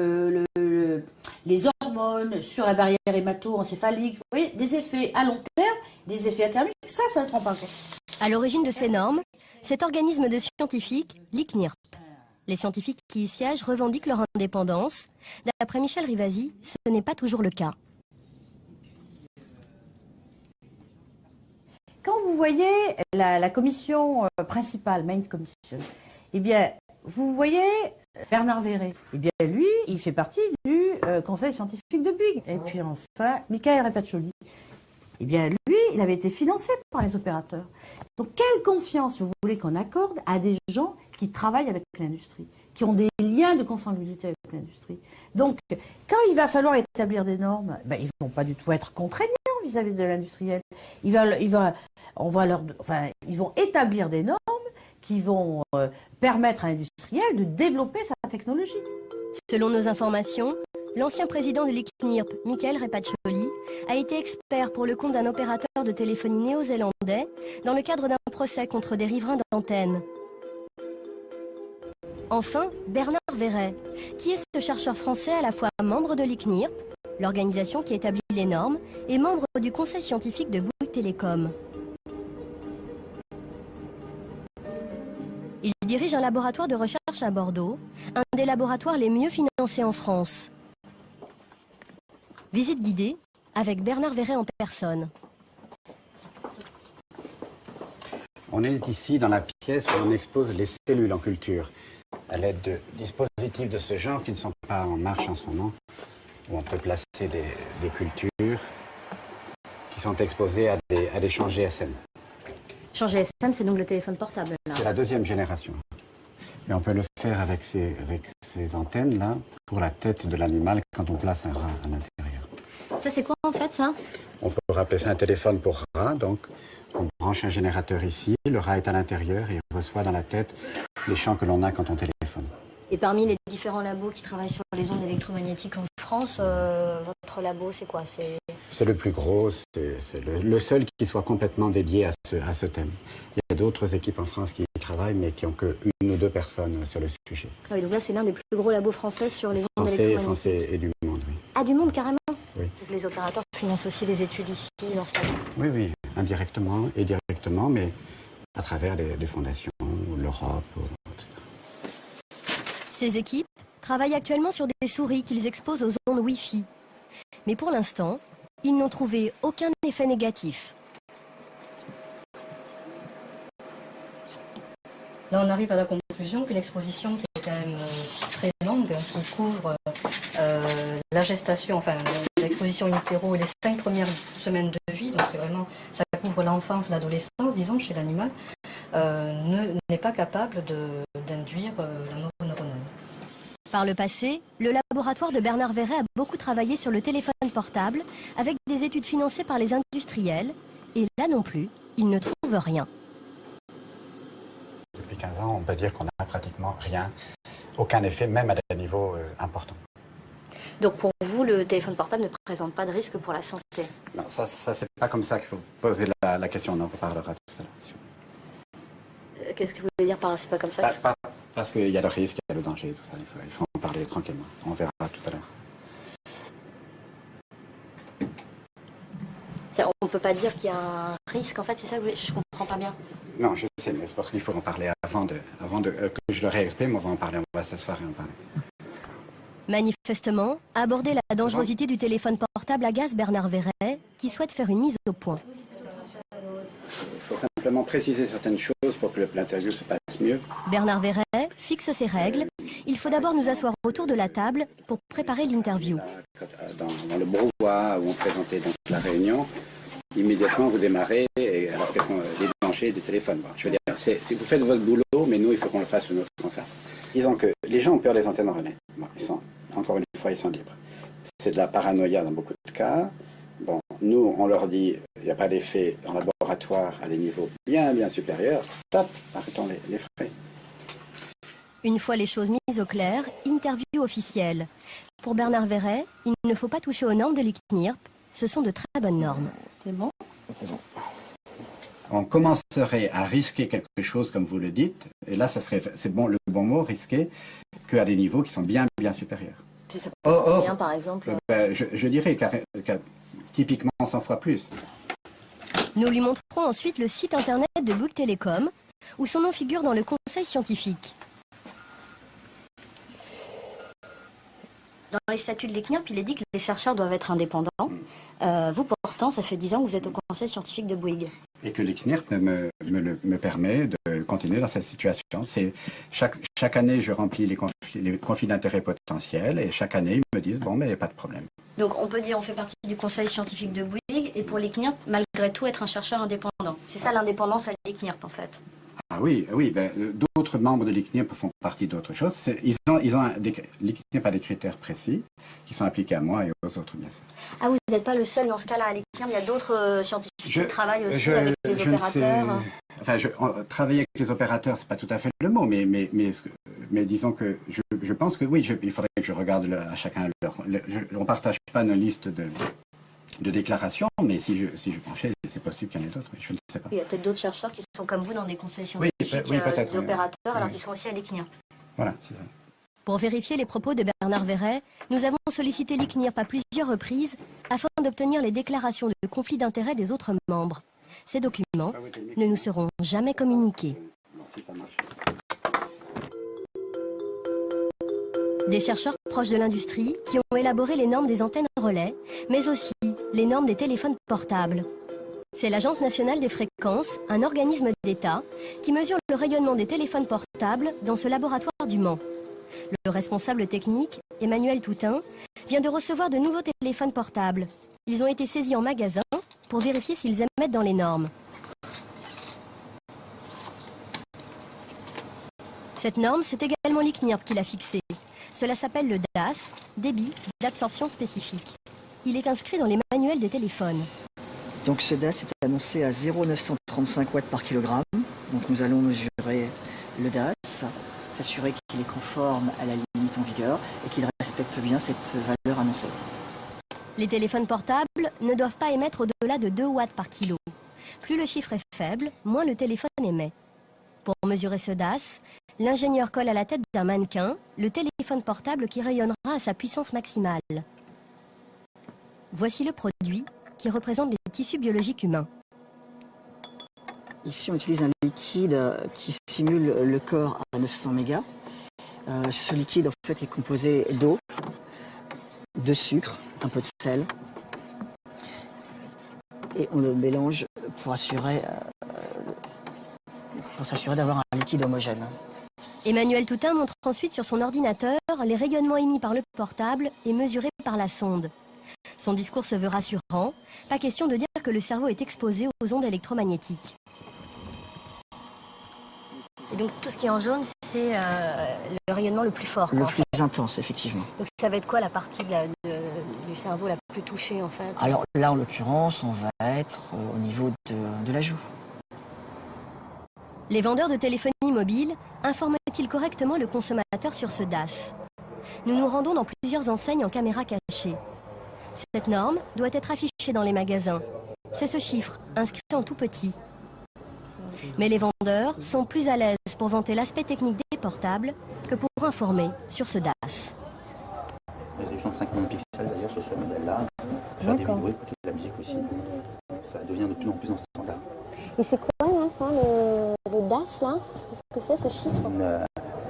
les hormones, sur la barrière hémato-encéphalique, vous voyez, des effets à long terme, des effets athermiques, ça ne prend pas en compte. À l'origine de ces normes, cet organisme de scientifiques, l'ICNIRP. Les scientifiques qui y siègent revendiquent leur indépendance. D'après Michèle Rivasi, ce n'est pas toujours le cas. Quand vous voyez la commission principale, Main Commission, eh bien, vous voyez Bernard Verret. Eh bien, lui, il fait partie du conseil scientifique de Bouygues. Et puis enfin, Michael Repaccioli. Eh bien, lui, il avait été financé par les opérateurs. Donc, quelle confiance vous voulez qu'on accorde à des gens qui travaillent avec l'industrie, qui ont des liens de consanguinité avec l'industrie? Donc, quand il va falloir établir des normes, ben, ils ne vont pas du tout être contraignants vis-à-vis de l'industriel. Ils vont établir des normes qui vont permettre à l'industriel de développer sa technologie. Selon nos informations, l'ancien président de l'ICNIRP, Michael Repaccioli, a été expert pour le compte d'un opérateur de téléphonie néo-zélandais dans le cadre d'un procès contre des riverains d'antennes. Enfin, Bernard Verret, qui est ce chercheur français à la fois membre de l'ICNIRP, l'organisation qui établit les normes, et membre du conseil scientifique de Bouygues Télécom. Il dirige un laboratoire de recherche à Bordeaux, un des laboratoires les mieux financés en France. Visite guidée avec Bernard Verret en personne. On est ici dans la pièce où on expose les cellules en culture à l'aide de dispositifs de ce genre qui ne sont pas en marche en ce moment, où on peut placer des cultures qui sont exposées à des champs GSM. Champ GSM, c'est donc le téléphone portable. C'est la 2e génération. Et on peut le faire avec ces antennes-là pour la tête de l'animal quand on place un rat à l'intérieur. Ça, c'est quoi en fait, ça? On peut rappeler ça un téléphone pour rat, donc on branche un générateur ici, le rat est à l'intérieur et il reçoit dans la tête les champs que l'on a quand on téléphone. Et parmi les différents labos qui travaillent sur les ondes électromagnétiques en France, votre labo, c'est quoi? C'est le plus gros, c'est le seul qui soit complètement dédié à ce thème. Il y a d'autres équipes en France qui y travaillent, mais qui n'ont que 1 ou 2 personnes sur le sujet. Ah oui, donc là, c'est l'un des plus gros labos français sur les ondes électromagnétiques. Français et du monde, oui. Ah, du monde, carrément? Oui. Donc les opérateurs financent aussi les études ici, dans ce labo? Oui, indirectement et directement, mais à travers les fondations, l'Europe, etc. Ces équipes travaillent actuellement sur des souris qu'ils exposent aux ondes Wi-Fi. Mais pour l'instant, ils n'ont trouvé aucun effet négatif. Là, on arrive à la conclusion que l'exposition qui quand même très longue, qui couvre la gestation, enfin l'exposition in utero et les 5 premières semaines de vie, donc c'est vraiment, ça couvre l'enfance, l'adolescence, disons, chez l'animal, n'est pas capable d'induire la mort neuronale. Par le passé, le laboratoire de Bernard Verret a beaucoup travaillé sur le téléphone portable avec des études financées par les industriels. Et là non plus, il ne trouve rien. Depuis 15 ans, on peut dire qu'on n'a pratiquement rien, aucun effet, même à des niveaux importants. Donc pour vous, le téléphone portable ne présente pas de risque pour la santé? Non, ça c'est pas comme ça qu'il faut poser la question, on en reparlera tout à l'heure. Qu'est-ce que vous voulez dire par là? C'est pas comme ça? Parce qu'il y a le risque, il y a le danger, tout ça, il faut en parler tranquillement. On verra tout à l'heure. On ne peut pas dire qu'il y a un risque, en fait, c'est ça que je comprends pas bien. Non, je sais, mais c'est parce qu'il faut en parler avant que je le réexprime, on va en parler, on va s'asseoir et en parler. Manifestement, aborder la dangerosité du téléphone portable agace Bernard Verret, qui souhaite faire une mise au point. Il faut simplement préciser certaines choses pour que l'interview se passe mieux. Bernard Verret fixe ses règles. Il faut d'abord nous asseoir autour de la table pour préparer l'interview. Dans le brouhaha où on présentait donc la réunion, immédiatement vous démarrez, alors quels sont les dangers des téléphones. Bon, je veux dire, si vous faites votre boulot, mais nous, il faut qu'on le fasse le nôtre en face. Disons que les gens ont peur des antennes relais. Bon, encore une fois, ils sont libres. C'est de la paranoïa dans beaucoup de cas. Bon, nous, on leur dit, il n'y a pas d'effet en laboratoire à des niveaux bien supérieurs. Stop, arrêtons les frais. Une fois les choses mises au clair, interview officielle. Pour Bernard Verret, il ne faut pas toucher aux normes de l'ICNIRP. Ce sont de très bonnes normes. C'est bon? C'est bon. On commencerait à risquer quelque chose, comme vous le dites, et là, c'est bon, le bon mot, risquer, qu'à des niveaux qui sont bien supérieurs. C'est ça peut bien, par exemple. Je dirais typiquement 100 fois plus. Nous lui montrerons ensuite le site internet de Bouygues Télécom, où son nom figure dans le conseil scientifique. Dans les statuts de l'ICNIRP, il est dit que les chercheurs doivent être indépendants. Vous, pourtant, ça fait 10 ans que vous êtes au conseil scientifique de Bouygues. Et que l'ICNIRP me permet de continuer dans cette situation. Chaque année, je remplis les conflits d'intérêts potentiels et chaque année, ils me disent, bon, mais il n'y a pas de problème. Donc, on peut dire on fait partie du conseil scientifique de Bouygues et pour l'ICNIRP, malgré tout, être un chercheur indépendant. C'est ça l'indépendance à l'ICNIRP, en fait. Ah oui, d'autres membres de l'ICNIRP font partie d'autres choses. L'ICNIRP a des critères précis qui sont appliqués à moi et aux autres, bien sûr. Ah, vous n'êtes pas le seul dans ce cas-là à l'ICNIRP, il y a d'autres scientifiques qui travaillent aussi avec les opérateurs. Travailler avec les opérateurs, c'est pas tout à fait le mot, mais disons que je pense que oui, il faudrait que je regarde à chacun on ne partage pas nos listes de déclarations, mais si je penchais, c'est possible qu'il y en ait d'autres, je ne sais pas. Il y a peut-être d'autres chercheurs qui sont comme vous dans des conseils scientifiques d'opérateurs, alors qu'ils sont aussi à l'ICNIRP. Voilà, c'est ça. Pour vérifier les propos de Bernard Verret, nous avons sollicité l'ICNIRP à plusieurs reprises afin d'obtenir les déclarations de conflit d'intérêts des autres membres. Ces documents ne nous seront jamais communiqués. Des chercheurs proches de l'industrie qui ont élaboré les normes des antennes relais, mais aussi les normes des téléphones portables. C'est l'Agence nationale des fréquences, un organisme d'État, qui mesure le rayonnement des téléphones portables dans ce laboratoire du Mans. Le responsable technique, Emmanuel Toutain, vient de recevoir de nouveaux téléphones portables. Ils ont été saisis en magasin pour vérifier s'ils émettent dans les normes. Cette norme, c'est également l'ICNIRP qui l'a fixée. Cela s'appelle le DAS, débit d'absorption spécifique. Il est inscrit dans les manuels des téléphones. Donc ce DAS est annoncé à 0,935 watts par kilogramme. Donc nous allons mesurer le DAS, s'assurer qu'il est conforme à la limite en vigueur et qu'il respecte bien cette valeur annoncée. Les téléphones portables ne doivent pas émettre au-delà de 2 watts par kilo. Plus le chiffre est faible, moins le téléphone émet. Pour mesurer ce DAS, l'ingénieur colle à la tête d'un mannequin le téléphone portable qui rayonnera à sa puissance maximale. Voici le produit qui représente les tissus biologiques humains. Ici, on utilise un liquide qui simule le corps à 900 mégas. Ce liquide, en fait, est composé d'eau, de sucre, un peu de sel. Et on le mélange pour s'assurer d'avoir un liquide homogène. Emmanuel Toutain montre ensuite sur son ordinateur les rayonnements émis par le portable et mesurés par la sonde. Son discours se veut rassurant, pas question de dire que le cerveau est exposé aux ondes électromagnétiques. Et donc tout ce qui est en jaune, c'est le rayonnement le plus fort. Le plus intense, effectivement. Donc ça va être quoi la partie du cerveau la plus touchée en fait? Alors là, en l'occurrence, on va être au niveau de la joue. Les vendeurs de téléphonie mobile informent-ils correctement le consommateur sur ce DAS? Nous nous rendons dans plusieurs enseignes en caméra cachée. Cette norme doit être affichée dans les magasins. C'est ce chiffre, inscrit en tout petit. Mais les vendeurs sont plus à l'aise pour vanter l'aspect technique des portables que pour informer sur ce DAS. Résolution 5000 pixels d'ailleurs sur ce modèle-là. Faire des vidéos, écouter de la musique aussi. Ça devient de plus en plus un standard. Et c'est quoi là, ça, le DAS là? Qu'est-ce que c'est ce chiffre?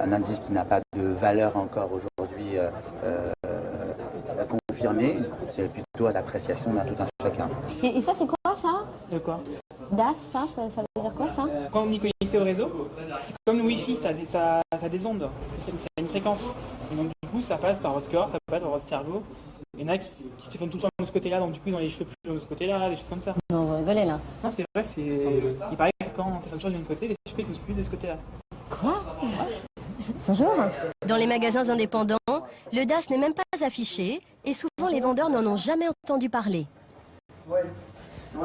Un indice qui n'a pas de valeur encore aujourd'hui confirmée. C'est plutôt à l'appréciation d'un tout un chacun. Et ça c'est quoi ça? De quoi? DAS, ça veut dire quoi ça? Quand on est connecté au réseau, c'est comme le Wi-Fi, ça a des ondes, ça a une fréquence. Et donc du coup ça passe par votre corps, ça passe par votre cerveau. Il y en a qui téléphonent tout le temps de ce côté-là, donc du coup ils ont les cheveux plus de ce côté-là, des choses comme ça. Non, on va rigoler là. Non, c'est vrai, il paraît que quand on téléphone toujours de l'autre côté, les cheveux ils poussent plus de ce côté-là. Quoi? Bonjour. Dans les magasins indépendants, le DAS n'est même pas affiché et souvent les vendeurs n'en ont jamais entendu parler.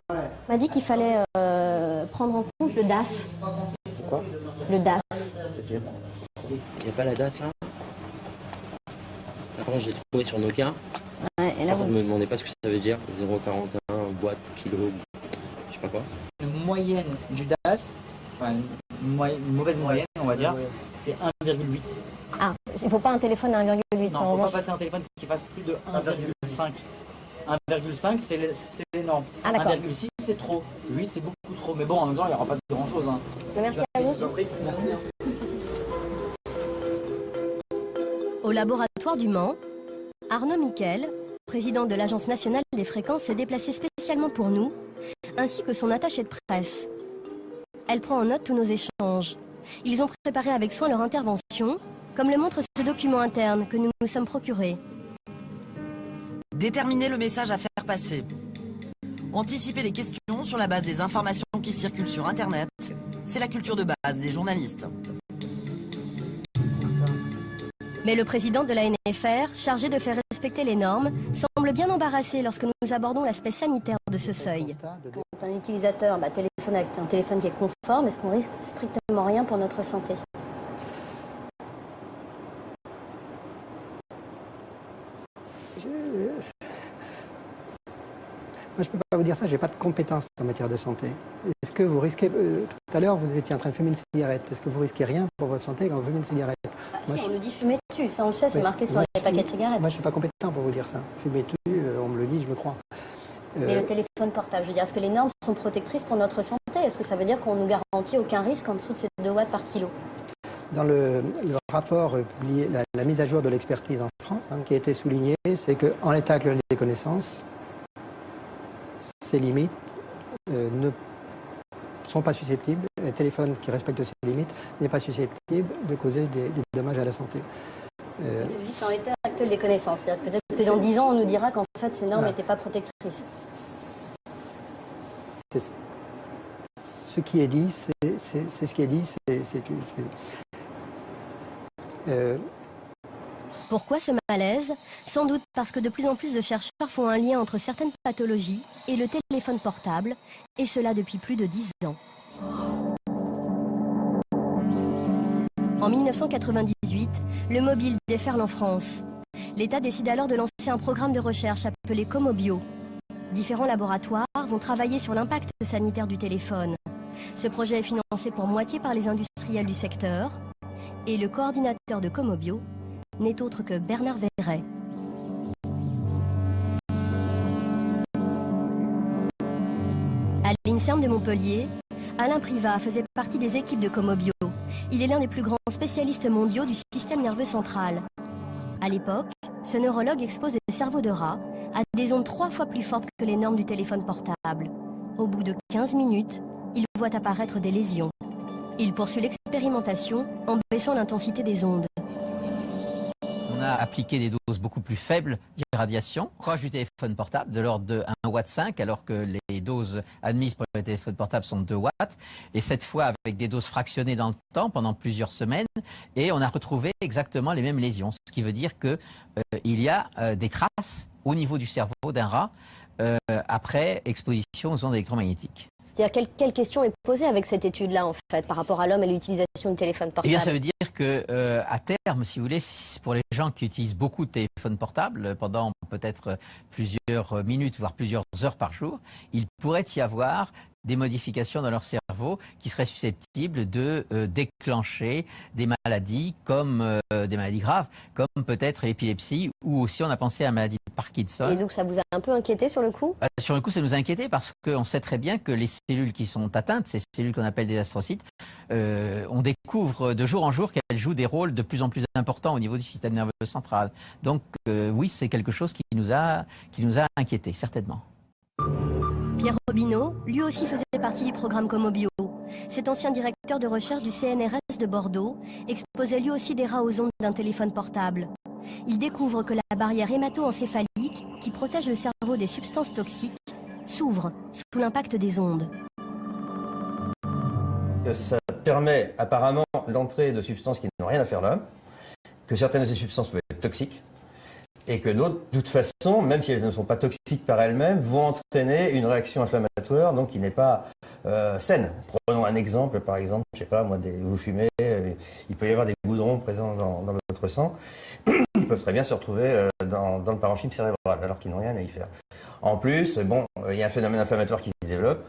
On m'a dit qu'il fallait prendre en compte le DAS. Quoi? Le DAS. C'est-à-dire? Il n'y a pas la DAS là? Par contre, je l'ai trouvé sur Nokia. Ouais, et là, vous ne me demandez pas ce que ça veut dire. 0,41, boîte, kilo, je sais pas quoi. Une moyenne du DAS, enfin une mauvaise moyenne, on va dire, c'est 1,8. Ah, il ne faut pas un téléphone à 1,8. Non, il ne faut revanche... pas passer un téléphone qui fasse plus de 1,5. 1,5 c'est l'énorme. Ah, d'accord. 1,6 c'est trop. 8 c'est beaucoup trop. Mais bon, en même temps, il n'y aura pas de grand chose. Hein. Merci à vous. Merci. Au laboratoire du Mans, Arnaud Miquel, président de l'Agence nationale des fréquences, s'est déplacé spécialement pour nous, ainsi que son attaché de presse. Elle prend en note tous nos échanges. Ils ont préparé avec soin leur intervention, comme le montre ce document interne que nous nous sommes procurés. Déterminer le message à faire passer. Anticiper les questions sur la base des informations qui circulent sur Internet, c'est la culture de base des journalistes. Mais le président de la NFR, chargé de faire respecter les normes, semble bien embarrassé lorsque nous abordons l'aspect sanitaire de ce seuil. Quand un utilisateur téléphone avec un téléphone qui est conforme, est-ce qu'on risque strictement rien pour notre santé? Moi, je ne peux pas vous dire ça, je n'ai pas de compétences en matière de santé. Est-ce que vous risquez, tout à l'heure, vous étiez en train de fumer une cigarette, est-ce que vous risquez rien pour votre santé quand vous fumez une cigarette? Moi, si, on nous dit fumer tu, ça on le sait, c'est marqué sur les paquets de cigarettes. Moi, je ne suis pas compétent pour vous dire ça. Fumer tu, on me le dit, je me crois. Mais le téléphone portable, je veux dire, est-ce que les normes sont protectrices pour notre santé? Est-ce que ça veut dire qu'on nous garantit aucun risque en dessous de ces 2 watts par kilo? Dans le rapport publié, la mise à jour de l'expertise en France, qui a été soulignée, c'est qu'en l'état actuel des connaissances, ces limites ne sont pas susceptibles, un téléphone qui respecte ces limites n'est pas susceptible de causer des dommages à la santé. C'est en l'état actuel des connaissances. Peut-être que dans 10 ans, on nous dira qu'en fait, ces normes n'étaient pas protectrices. Ce qui est dit, c'est ce qui est dit. Pourquoi ce malaise? Sans doute parce que de plus en plus de chercheurs font un lien entre certaines pathologies et le téléphone portable, et cela depuis plus de 10 ans. En 1998, le mobile déferle en France. L'État décide alors de lancer un programme de recherche appelé Comobio. Différents laboratoires vont travailler sur l'impact sanitaire du téléphone. Ce projet est financé pour moitié par les industriels du secteur, et le coordinateur de Comobio n'est autre que Bernard Verret. À l'INSERM de Montpellier, Alain Privat faisait partie des équipes de Comobio. Il est l'un des plus grands spécialistes mondiaux du système nerveux central. À l'époque, ce neurologue expose des cerveaux de rats à des ondes 3 fois plus fortes que les normes du téléphone portable. Au bout de 15 minutes, il voit apparaître des lésions. Il poursuit l'expérimentation en baissant l'intensité des ondes. On a appliqué des doses beaucoup plus faibles d'irradiation, proche du téléphone portable, de l'ordre de 1,5 W, alors que les doses admises pour les téléphones portables sont 2 watts. Et cette fois, avec des doses fractionnées dans le temps, pendant plusieurs semaines, et on a retrouvé exactement les mêmes lésions. Ce qui veut dire qu'il y a des traces au niveau du cerveau d'un rat après exposition aux ondes électromagnétiques. C'est-à-dire, quelle question est posée avec cette étude-là, en fait, par rapport à l'homme et l'utilisation du téléphone portable? Eh bien, ça veut dire que, à terme, si vous voulez, pour les gens qui utilisent beaucoup de téléphones portables pendant peut-être plusieurs minutes, voire plusieurs heures par jour, il pourrait y avoir des modifications dans leur cerveau qui seraient susceptibles de déclencher des maladies comme des maladies graves, comme peut-être l'épilepsie, ou aussi on a pensé à la maladie de Parkinson. Et donc ça vous a un peu inquiété sur le coup? Sur le coup, ça nous a inquiété parce qu'on sait très bien que les cellules qui sont atteintes, ces cellules qu'on appelle des astrocytes, on découvre de jour en jour qu'elles jouent des rôles de plus en plus importants au niveau du système nerveux central. Donc oui, c'est quelque chose qui nous a inquiétés, certainement. Pierre Robineau, lui aussi faisait partie du programme Comobio. Cet ancien directeur de recherche du CNRS de Bordeaux exposait lui aussi des rats aux ondes d'un téléphone portable. Il découvre que la barrière hémato-encéphalique, qui protège le cerveau des substances toxiques, s'ouvre sous l'impact des ondes. Ça permet apparemment l'entrée de substances qui n'ont rien à faire là, que certaines de ces substances peuvent être toxiques, et que d'autres, de toute façon, même si elles ne sont pas toxiques par elles-mêmes, vont entraîner une réaction inflammatoire, donc qui n'est pas saine. Prenons un exemple, par exemple, je sais pas, moi, vous fumez, il peut y avoir des goudrons présents dans votre sang, ils peuvent très bien se retrouver dans le parenchyme cérébral, alors qu'ils n'ont rien à y faire. En plus, bon, il y a un phénomène inflammatoire qui se développe,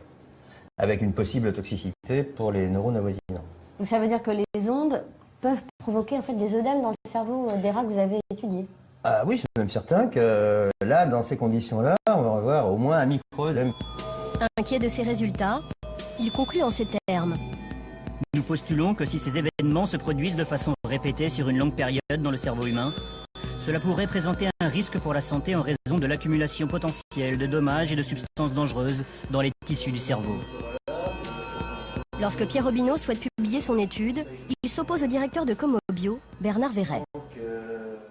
avec une possible toxicité pour les neurones avoisinants. Donc ça veut dire que les ondes peuvent provoquer en fait des œdèmes dans le cerveau des rats que vous avez étudiés? Ah oui, je suis même certain que là, dans ces conditions-là, on va avoir au moins un micro-œdème. Inquiet de ces résultats, il conclut en ces termes. Nous postulons que si ces événements se produisent de façon répétée sur une longue période dans le cerveau humain, cela pourrait présenter un risque pour la santé en raison de l'accumulation potentielle de dommages et de substances dangereuses dans les tissus du cerveau. Lorsque Pierre Robineau souhaite publier son étude, il s'oppose au directeur de Comobio, Bernard Verret.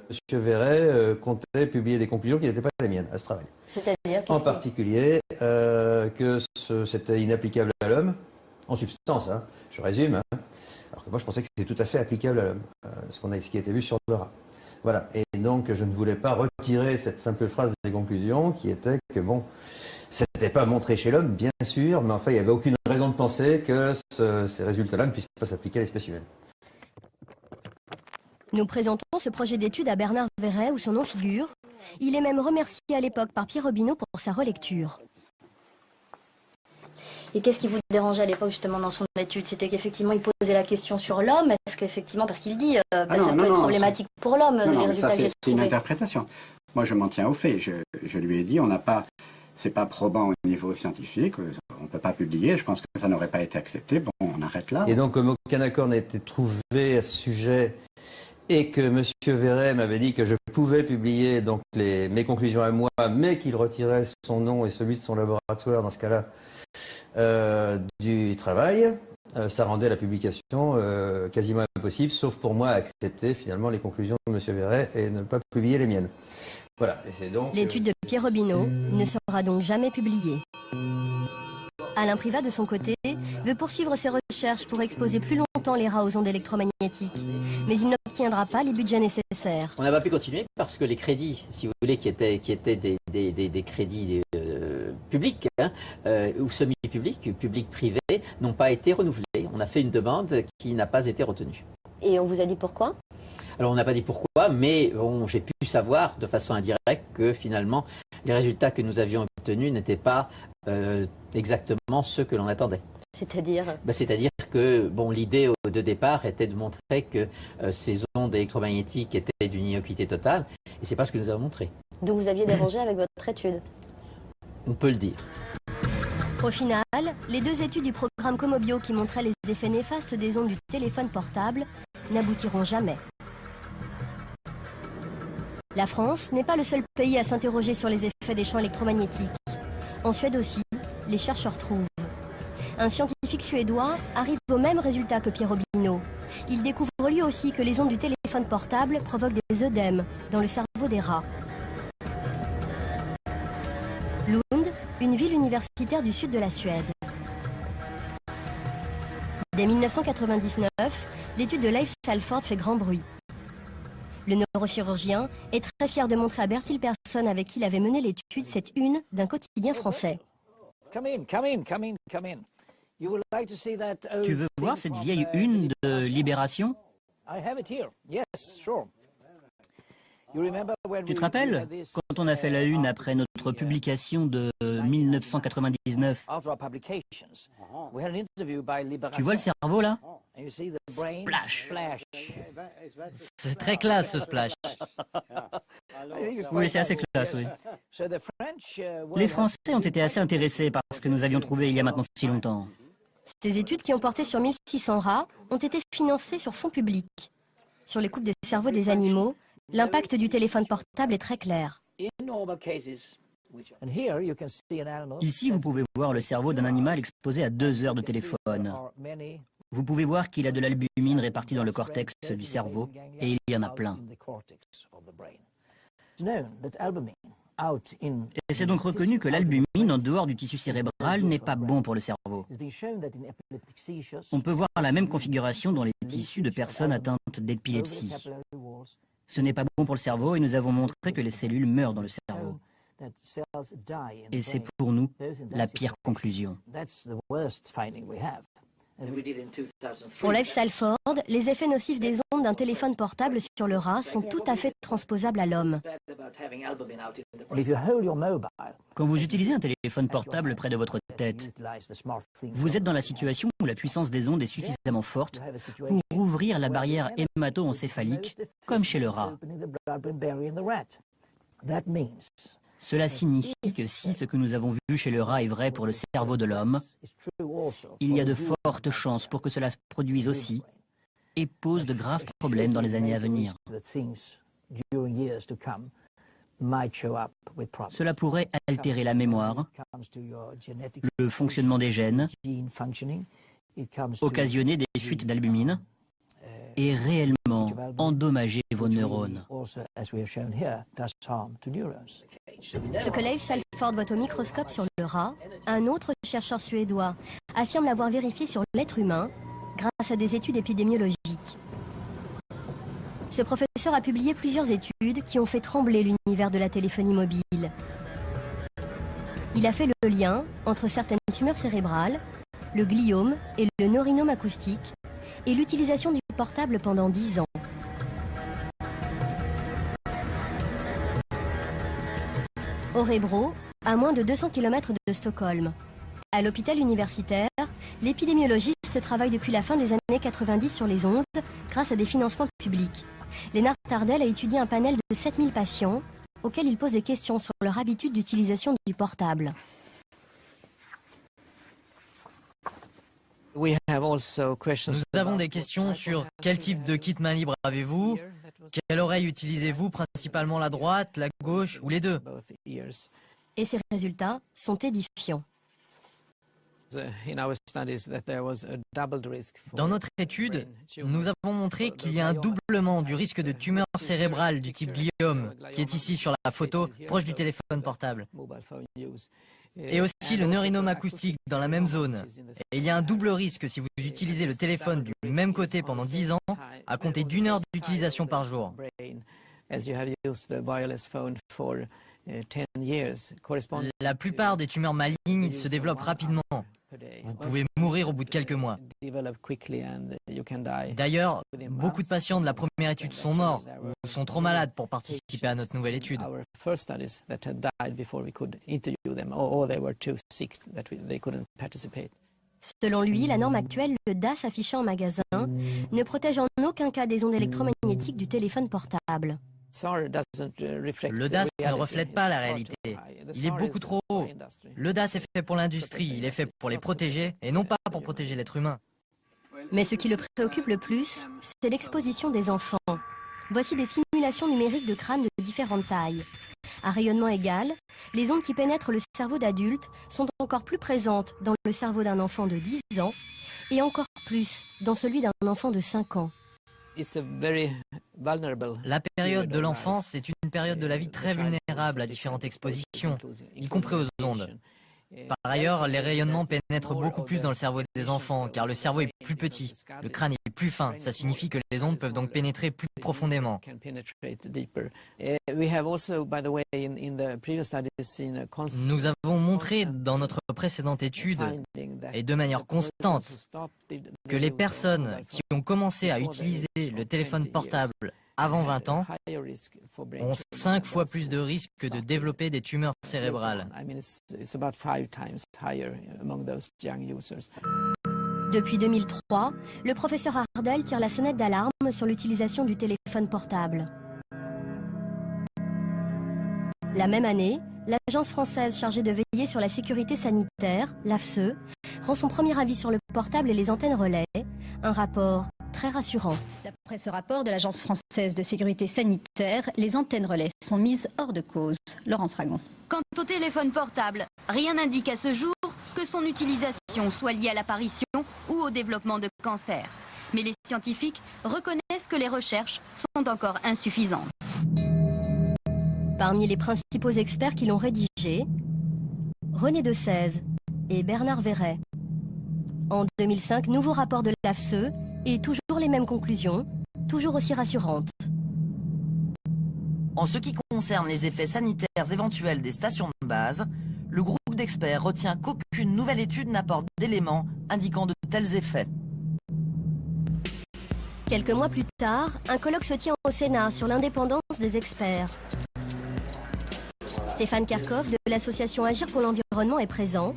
Monsieur Verret comptait publier des conclusions qui n'étaient pas les miennes à ce travail. C'est-à-dire en particulier que c'était inapplicable à l'homme, en substance, hein, je résume, hein, alors que moi je pensais que c'était tout à fait applicable à l'homme, ce qui a été vu sur le rat. Voilà, et donc je ne voulais pas retirer cette simple phrase des conclusions qui était que bon, ça n'était pas montré chez l'homme, bien sûr, mais enfin il n'y avait aucune raison de penser que ces résultats-là ne puissent pas s'appliquer à l'espèce humaine. Nous présentons ce projet d'étude à Bernard Verret où son nom figure. Il est même remercié à l'époque par Pierre Robineau pour sa relecture. Et qu'est-ce qui vous dérangeait à l'époque justement dans son étude? C'était qu'effectivement il posait la question sur l'homme. Est-ce qu'effectivement, parce qu'il dit ça peut être problématique pour l'homme, les résultats que j'ai trouvés. C'est une interprétation. Moi je m'en tiens au fait. Je lui ai dit c'est pas probant au niveau scientifique, on ne peut pas publier, je pense que ça n'aurait pas été accepté. Bon, on arrête là. Et donc comme aucun accord n'a été trouvé à ce sujet, et que M. Verret m'avait dit que je pouvais publier donc mes conclusions à moi, mais qu'il retirait son nom et celui de son laboratoire, dans ce cas-là, du travail, ça rendait la publication quasiment impossible, sauf pour moi à accepter finalement les conclusions de M. Verret et ne pas publier les miennes. Voilà. L'étude de Pierre Robineau ne sera donc jamais publiée. Alain Privat, de son côté, veut poursuivre ses recherches pour exposer plus longtemps les rats aux ondes électromagnétiques. Mais il n'obtiendra pas les budgets nécessaires. On n'a pas pu continuer parce que les crédits, si vous voulez, qui étaient des crédits publics ou semi-publics, publics-privés, n'ont pas été renouvelés. On a fait une demande qui n'a pas été retenue. Et on vous a dit pourquoi? Alors on n'a pas dit pourquoi, mais bon, j'ai pu savoir de façon indirecte que finalement les résultats que nous avions obtenus n'étaient pas exactement ceux que l'on attendait. C'est-à-dire C'est-à-dire que bon, l'idée de départ était de montrer que ces ondes électromagnétiques étaient d'une innocuité totale, et c'est pas ce que nous avons montré. Donc vous aviez dérangé avec votre étude? On peut le dire. Au final, les deux études du programme Comobio qui montraient les effets néfastes des ondes du téléphone portable n'aboutiront jamais. La France n'est pas le seul pays à s'interroger sur les effets des champs électromagnétiques. En Suède aussi, les chercheurs trouvent. Un scientifique suédois arrive au même résultat que Pierre Robineau. Il découvre lui aussi que les ondes du téléphone portable provoquent des œdèmes dans le cerveau des rats. Lund, une ville universitaire du sud de la Suède. Dès 1999, l'étude de Leif Salford fait grand bruit. Le neurochirurgien est très fier de montrer à Bertil Persson, avec qui il avait mené l'étude, cette une d'un quotidien français. Tu veux voir cette vieille une de Libération? Tu te rappelles quand on a fait la une après notre publication de 1999? Tu vois le cerveau là? Splash. C'est très classe ce splash. Oui, c'est assez classe, oui. Les Français ont été assez intéressés par ce que nous avions trouvé il y a maintenant si longtemps. Ces études qui ont porté sur 1600 rats ont été financées sur fonds publics. Sur les coupes de cerveau des animaux, l'impact du téléphone portable est très clair. Ici, vous pouvez voir le cerveau d'un animal exposé à 2 heures de téléphone. Vous pouvez voir qu'il a de l'albumine répartie dans le cortex du cerveau, et il y en a plein. Et c'est donc reconnu que l'albumine en dehors du tissu cérébral n'est pas bon pour le cerveau. On peut voir la même configuration dans les tissus de personnes atteintes d'épilepsie. Ce n'est pas bon pour le cerveau et nous avons montré que les cellules meurent dans le cerveau. Et c'est pour nous la pire conclusion. Pour Leif Salford, les effets nocifs des ondes d'un téléphone portable sur le rat sont tout à fait transposables à l'homme. Quand vous utilisez un téléphone portable près de votre tête, vous êtes dans la situation où la puissance des ondes est suffisamment forte pour ouvrir la barrière hémato-encéphalique, comme chez le rat. Cela signifie que si ce que nous avons vu chez le rat est vrai pour le cerveau de l'homme, il y a de fortes chances pour que cela se produise aussi et pose de graves problèmes dans les années à venir. Cela pourrait altérer la mémoire, le fonctionnement des gènes, occasionner des fuites d'albumine et réellement endommager vos neurones. Ce que Leif Salford voit au microscope sur le rat, un autre chercheur suédois affirme l'avoir vérifié sur l'être humain grâce à des études épidémiologiques. Ce professeur a publié plusieurs études qui ont fait trembler l'univers de la téléphonie mobile. Il a fait le lien entre certaines tumeurs cérébrales, le gliome et le neurinome acoustique, et l'utilisation du portable pendant 10 ans. Örebro, à moins de 200 km de Stockholm. À l'hôpital universitaire, l'épidémiologiste travaille depuis la fin des années 90 sur les ondes grâce à des financements publics. Lénard Tardel a étudié un panel de 7000 patients auxquels il pose des questions sur leur habitude d'utilisation du portable. Nous avons des questions sur quel type de kit main libre avez-vous, quelle oreille utilisez-vous, principalement la droite, la gauche ou les deux. Et ces résultats sont édifiants. Dans notre étude, nous avons montré qu'il y a un doublement du risque de tumeur cérébrale du type gliome, qui est ici sur la photo, proche du téléphone portable. Et aussi le neurinome acoustique dans la même zone. Et il y a un double risque si vous utilisez le téléphone du même côté pendant 10 ans, à compter d'1 heure d'utilisation par jour. La plupart des tumeurs malignes se développent rapidement. Vous pouvez mourir au bout de quelques mois. D'ailleurs, beaucoup de patients de la première étude sont morts ou sont trop malades pour participer à notre nouvelle étude. Selon lui, la norme actuelle, le DAS affiché en magasin, ne protège en aucun cas des ondes électromagnétiques du téléphone portable. Le DAS ne reflète pas la réalité. Il est beaucoup trop haut. Le DAS est fait pour l'industrie, il est fait pour les protéger et non pas pour protéger l'être humain. Mais ce qui le préoccupe le plus, c'est l'exposition des enfants. Voici des simulations numériques de crânes de différentes tailles. À rayonnement égal, les ondes qui pénètrent le cerveau d'adulte sont encore plus présentes dans le cerveau d'un enfant de 10 ans et encore plus dans celui d'un enfant de 5 ans. La période de l'enfance est une période de la vie très vulnérable à différentes expositions, y compris aux ondes. Par ailleurs, les rayonnements pénètrent beaucoup plus dans le cerveau des enfants, car le cerveau est plus petit, le crâne est plus fin. Ça signifie que les ondes peuvent donc pénétrer plus profondément. Nous avons montré dans notre précédente étude, et de manière constante, que les personnes qui ont commencé à utiliser le téléphone portable avant 20 ans ont 5 fois plus de risques de développer des tumeurs cérébrales. Depuis 2003, le professeur Ardel tire la sonnette d'alarme sur l'utilisation du téléphone portable. La même année, l'agence française chargée de veiller sur la sécurité sanitaire, l'AFSE, rend son premier avis sur le portable et les antennes relais, un rapport très rassurant. D'après ce rapport de l'Agence française de sécurité sanitaire, les antennes relais sont mises hors de cause. Laurence Ragon. Quant au téléphone portable, rien n'indique à ce jour que son utilisation soit liée à l'apparition ou au développement de cancer. Mais les scientifiques reconnaissent que les recherches sont encore insuffisantes. Parmi les principaux experts qui l'ont rédigé, René Dessèze et Bernard Verret. En 2005, nouveau rapport de l'AFSE et toujours les mêmes conclusions, toujours aussi rassurantes. En ce qui concerne les effets sanitaires éventuels des stations de base, le groupe d'experts retient qu'aucune nouvelle étude n'apporte d'éléments indiquant de tels effets. Quelques mois plus tard, un colloque se tient au Sénat sur l'indépendance des experts. Stéphane Kerkhoff de l'association Agir pour l'environnement est présent.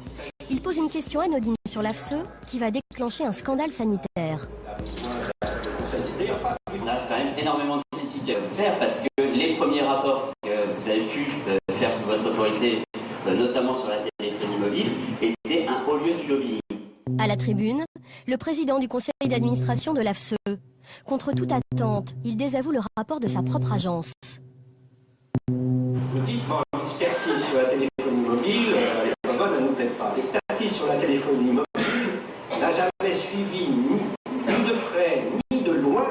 Il pose une question anodine sur l'AFSE qui va déclencher un scandale sanitaire. On a quand même énormément de critiques à vous faire parce que les premiers rapports que vous avez pu faire sous votre autorité, notamment sur la téléphonie mobile, étaient un haut lieu du lobbying. À la tribune, le président du conseil d'administration de l'AFSE. Contre toute attente, il désavoue le rapport de sa propre agence. Vous dites, bon, l'expertise sur la téléphonie mobile, ne nous plaît pas. L'expertise sur la téléphonie mobile n'a jamais suivi ni de près ni de loin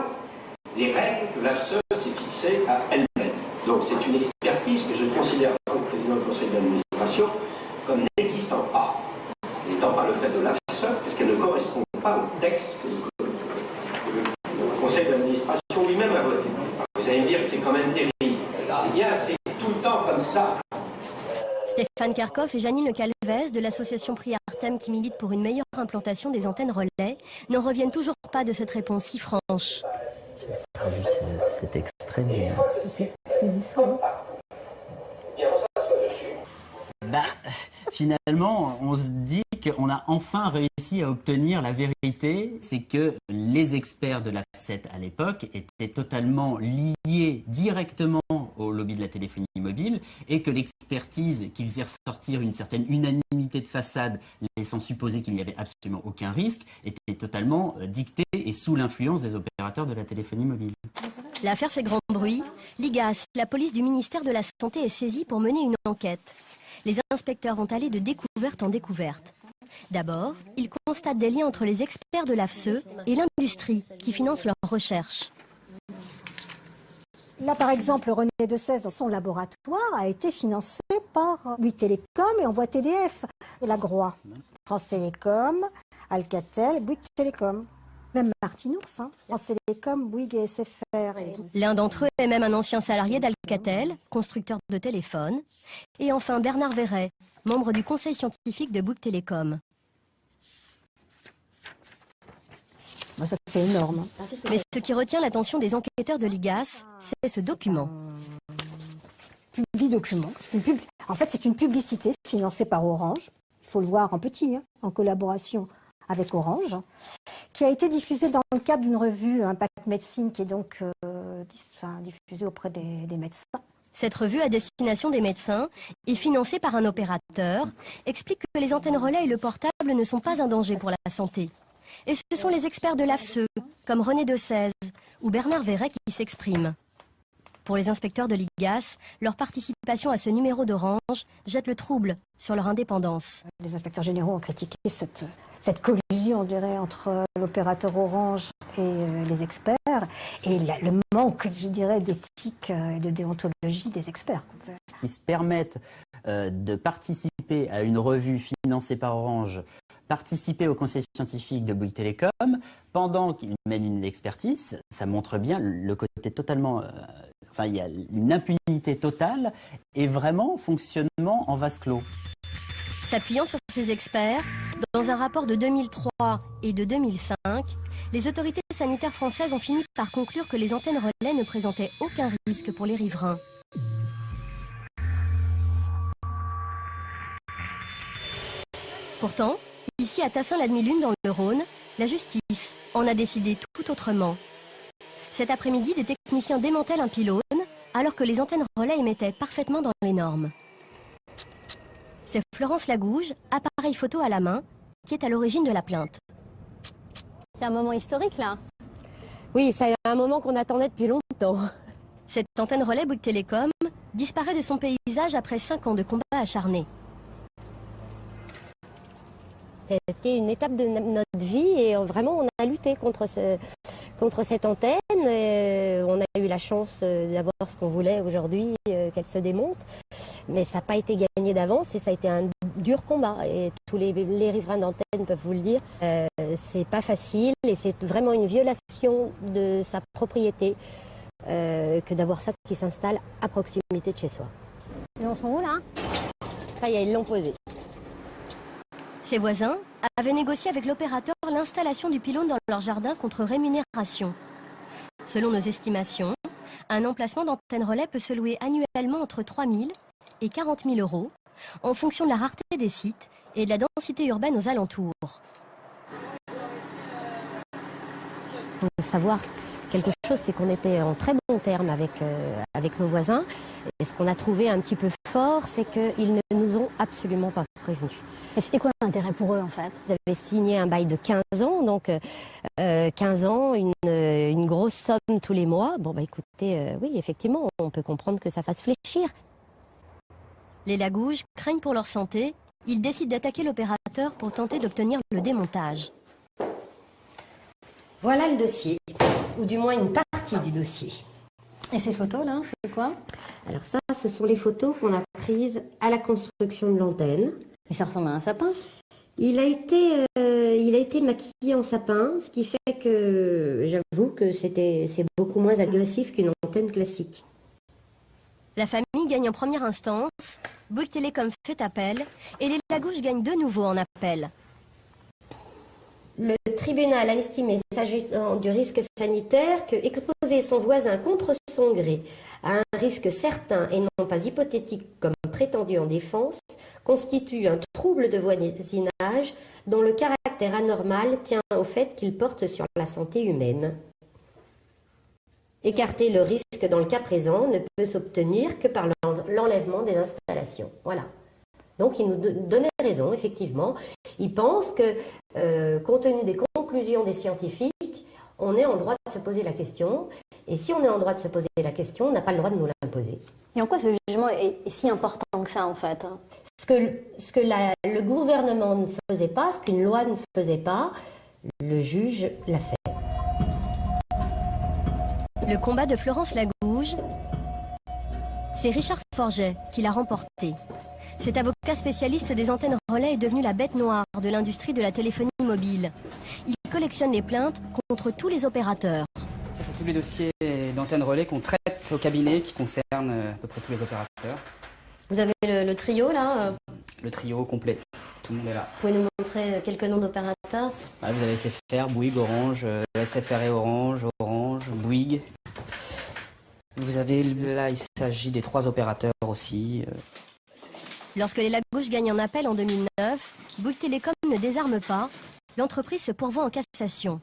les règles que l'AFSE s'est fixées à elle-même. Donc c'est une expertise que je considère comme président du conseil d'administration comme n'existant pas. N'étant pas le fait de l'AFSE, parce qu'elle ne correspond pas au texte que le conseil d'administration lui-même a voté. Vous allez me dire que c'est quand même terrible. Eh bien, c'est tout le temps comme ça. Stéphane Kerkhoff et Janine Le Calvez de l'association Prix Artem qui milite pour une meilleure implantation des antennes relais n'en reviennent toujours pas de cette réponse si franche. J'ai pas vu cet extrait, mais c'est saisissant. Finalement, on se dit qu'on a enfin réussi à obtenir la vérité. C'est que les experts de l'AFSET à l'époque étaient totalement liés directement au lobby de la téléphonie mobile et que l'expertise qui faisait ressortir une certaine unanimité de façade, laissant supposer qu'il n'y avait absolument aucun risque, était totalement dictée et sous l'influence des opérateurs de la téléphonie mobile. L'affaire fait grand bruit. L'IGAS, la police du ministère de la Santé, est saisie pour mener une enquête. Les inspecteurs vont aller de découverte en découverte. D'abord, ils constatent des liens entre les experts de l'AFSE et l'industrie qui finance leurs recherches. Là, par exemple, René Dessèze, dans son laboratoire, a été financé par Bouygues Télécom et Envoi TDF, et la Groix. France Télécom, Alcatel, Bouygues Télécom. Même Martinours, France Télécom, Bouygues et SFR. L'un d'entre eux est même un ancien salarié d'Alcatel, constructeur de téléphones. Et enfin Bernard Verret, membre du conseil scientifique de Bouygues Télécom. Ça, c'est énorme. Mais ce qui retient l'attention des enquêteurs de l'IGAS, c'est ce document. Public document. En fait, c'est une publicité financée par Orange. Il faut le voir en petit, en collaboration avec Orange, qui a été diffusée dans le cadre d'une revue Impact Médecine, qui est donc diffusée auprès des médecins. Cette revue à destination des médecins est financée par un opérateur, explique que les antennes relais et le portable ne sont pas un danger pour la santé. Et ce sont les experts de l'AFSE, comme René Dessèze ou Bernard Verret, qui s'expriment. Pour les inspecteurs de l'IGAS, leur participation à ce numéro d'Orange jette le trouble sur leur indépendance. Les inspecteurs généraux ont critiqué cette collusion, on dirait, entre l'opérateur Orange et les experts, et le manque, je dirais, d'éthique et de déontologie des experts. Qui se permettent de participer à une revue financée par Orange, participer au conseil scientifique de Bouygues Télécom, pendant qu'ils mènent une expertise, ça montre bien le côté totalement... il y a une impunité totale et vraiment fonctionnement en vase clos. S'appuyant sur ces experts, dans un rapport de 2003 et de 2005, les autorités sanitaires françaises ont fini par conclure que les antennes relais ne présentaient aucun risque pour les riverains. Pourtant, ici à Tassin-la-Demi-Lune dans le Rhône, la justice en a décidé tout autrement. Cet après-midi, des techniciens démantèlent un pylône alors que les antennes relais émettaient parfaitement dans les normes. C'est Florence Lagouge, appareil photo à la main, qui est à l'origine de la plainte. C'est un moment historique là. Oui, c'est un moment qu'on attendait depuis longtemps. Cette antenne relais Bouygues Télécom disparaît de son paysage après 5 ans de combats acharnés. C'était une étape de notre vie et vraiment on a lutté contre cette antenne. On a eu la chance d'avoir ce qu'on voulait aujourd'hui, qu'elle se démonte. Mais ça n'a pas été gagné d'avance et ça a été un dur combat. Et tous les riverains d'antenne peuvent vous le dire. C'est pas facile et c'est vraiment une violation de sa propriété que d'avoir ça qui s'installe à proximité de chez soi. Ils en sont où là? Ça y est, ils l'ont posé. Ses voisins avaient négocié avec l'opérateur l'installation du pylône dans leur jardin contre rémunération. Selon nos estimations, un emplacement d'antenne relais peut se louer annuellement entre 3 000 et 40 000 euros, en fonction de la rareté des sites et de la densité urbaine aux alentours. Il faut savoir quelque chose, c'est qu'on était en très bon terme avec nos voisins. Et ce qu'on a trouvé un petit peu fort, c'est qu'ils ne nous ont absolument pas prévenus. Mais c'était quoi l'intérêt pour eux en fait? Ils avaient signé un bail de 15 ans, donc 15 ans, une grosse somme tous les mois. Bon bah écoutez, oui effectivement, on peut comprendre que ça fasse fléchir. Les Lagouges craignent pour leur santé, ils décident d'attaquer l'opérateur pour tenter d'obtenir le démontage. Voilà le dossier, ou du moins une partie du dossier. Et ces photos là, c'est quoi? Alors ça, ce sont les photos qu'on a prises à la construction de l'antenne. Mais ça ressemble à un sapin. Il a été maquillé en sapin, ce qui fait que j'avoue que c'est beaucoup moins agressif qu'une antenne classique. La famille gagne en première instance, Bouygues Télécom fait appel et les Lagouges gagnent de nouveau en appel. Le tribunal a estimé, s'agissant du risque sanitaire, que exposer son voisin contre son gré à un risque certain et non pas hypothétique comme prétendu en défense constitue un trouble de voisinage dont le caractère anormal tient au fait qu'il porte sur la santé humaine. Écarter le risque dans le cas présent ne peut s'obtenir que par l'enlèvement des installations. Voilà. Donc il nous donnait raison, effectivement. Il pense que, compte tenu des conclusions des scientifiques, on est en droit de se poser la question. Et si on est en droit de se poser la question, on n'a pas le droit de nous l'imposer. Et en quoi ce jugement est si important que ça, en fait? Ce que le gouvernement ne faisait pas, ce qu'une loi ne faisait pas, le juge l'a fait. Le combat de Florence Lagouge, c'est Richard Forget qui l'a remporté. Cet avocat spécialiste des antennes relais est devenu la bête noire de l'industrie de la téléphonie mobile. Il collectionne les plaintes contre tous les opérateurs. Ça, c'est tous les dossiers d'antennes relais qu'on traite au cabinet qui concernent à peu près tous les opérateurs. Vous avez le trio là Le trio complet, tout le monde est là. Vous pouvez nous montrer quelques noms d'opérateurs? Vous avez SFR, Bouygues, Orange, SFR et Orange, Bouygues. Vous avez là, il s'agit des 3 opérateurs aussi. Lorsque les Lagouges gagnent en appel en 2009, Bouygues Télécom ne désarme pas, l'entreprise se pourvoit en cassation.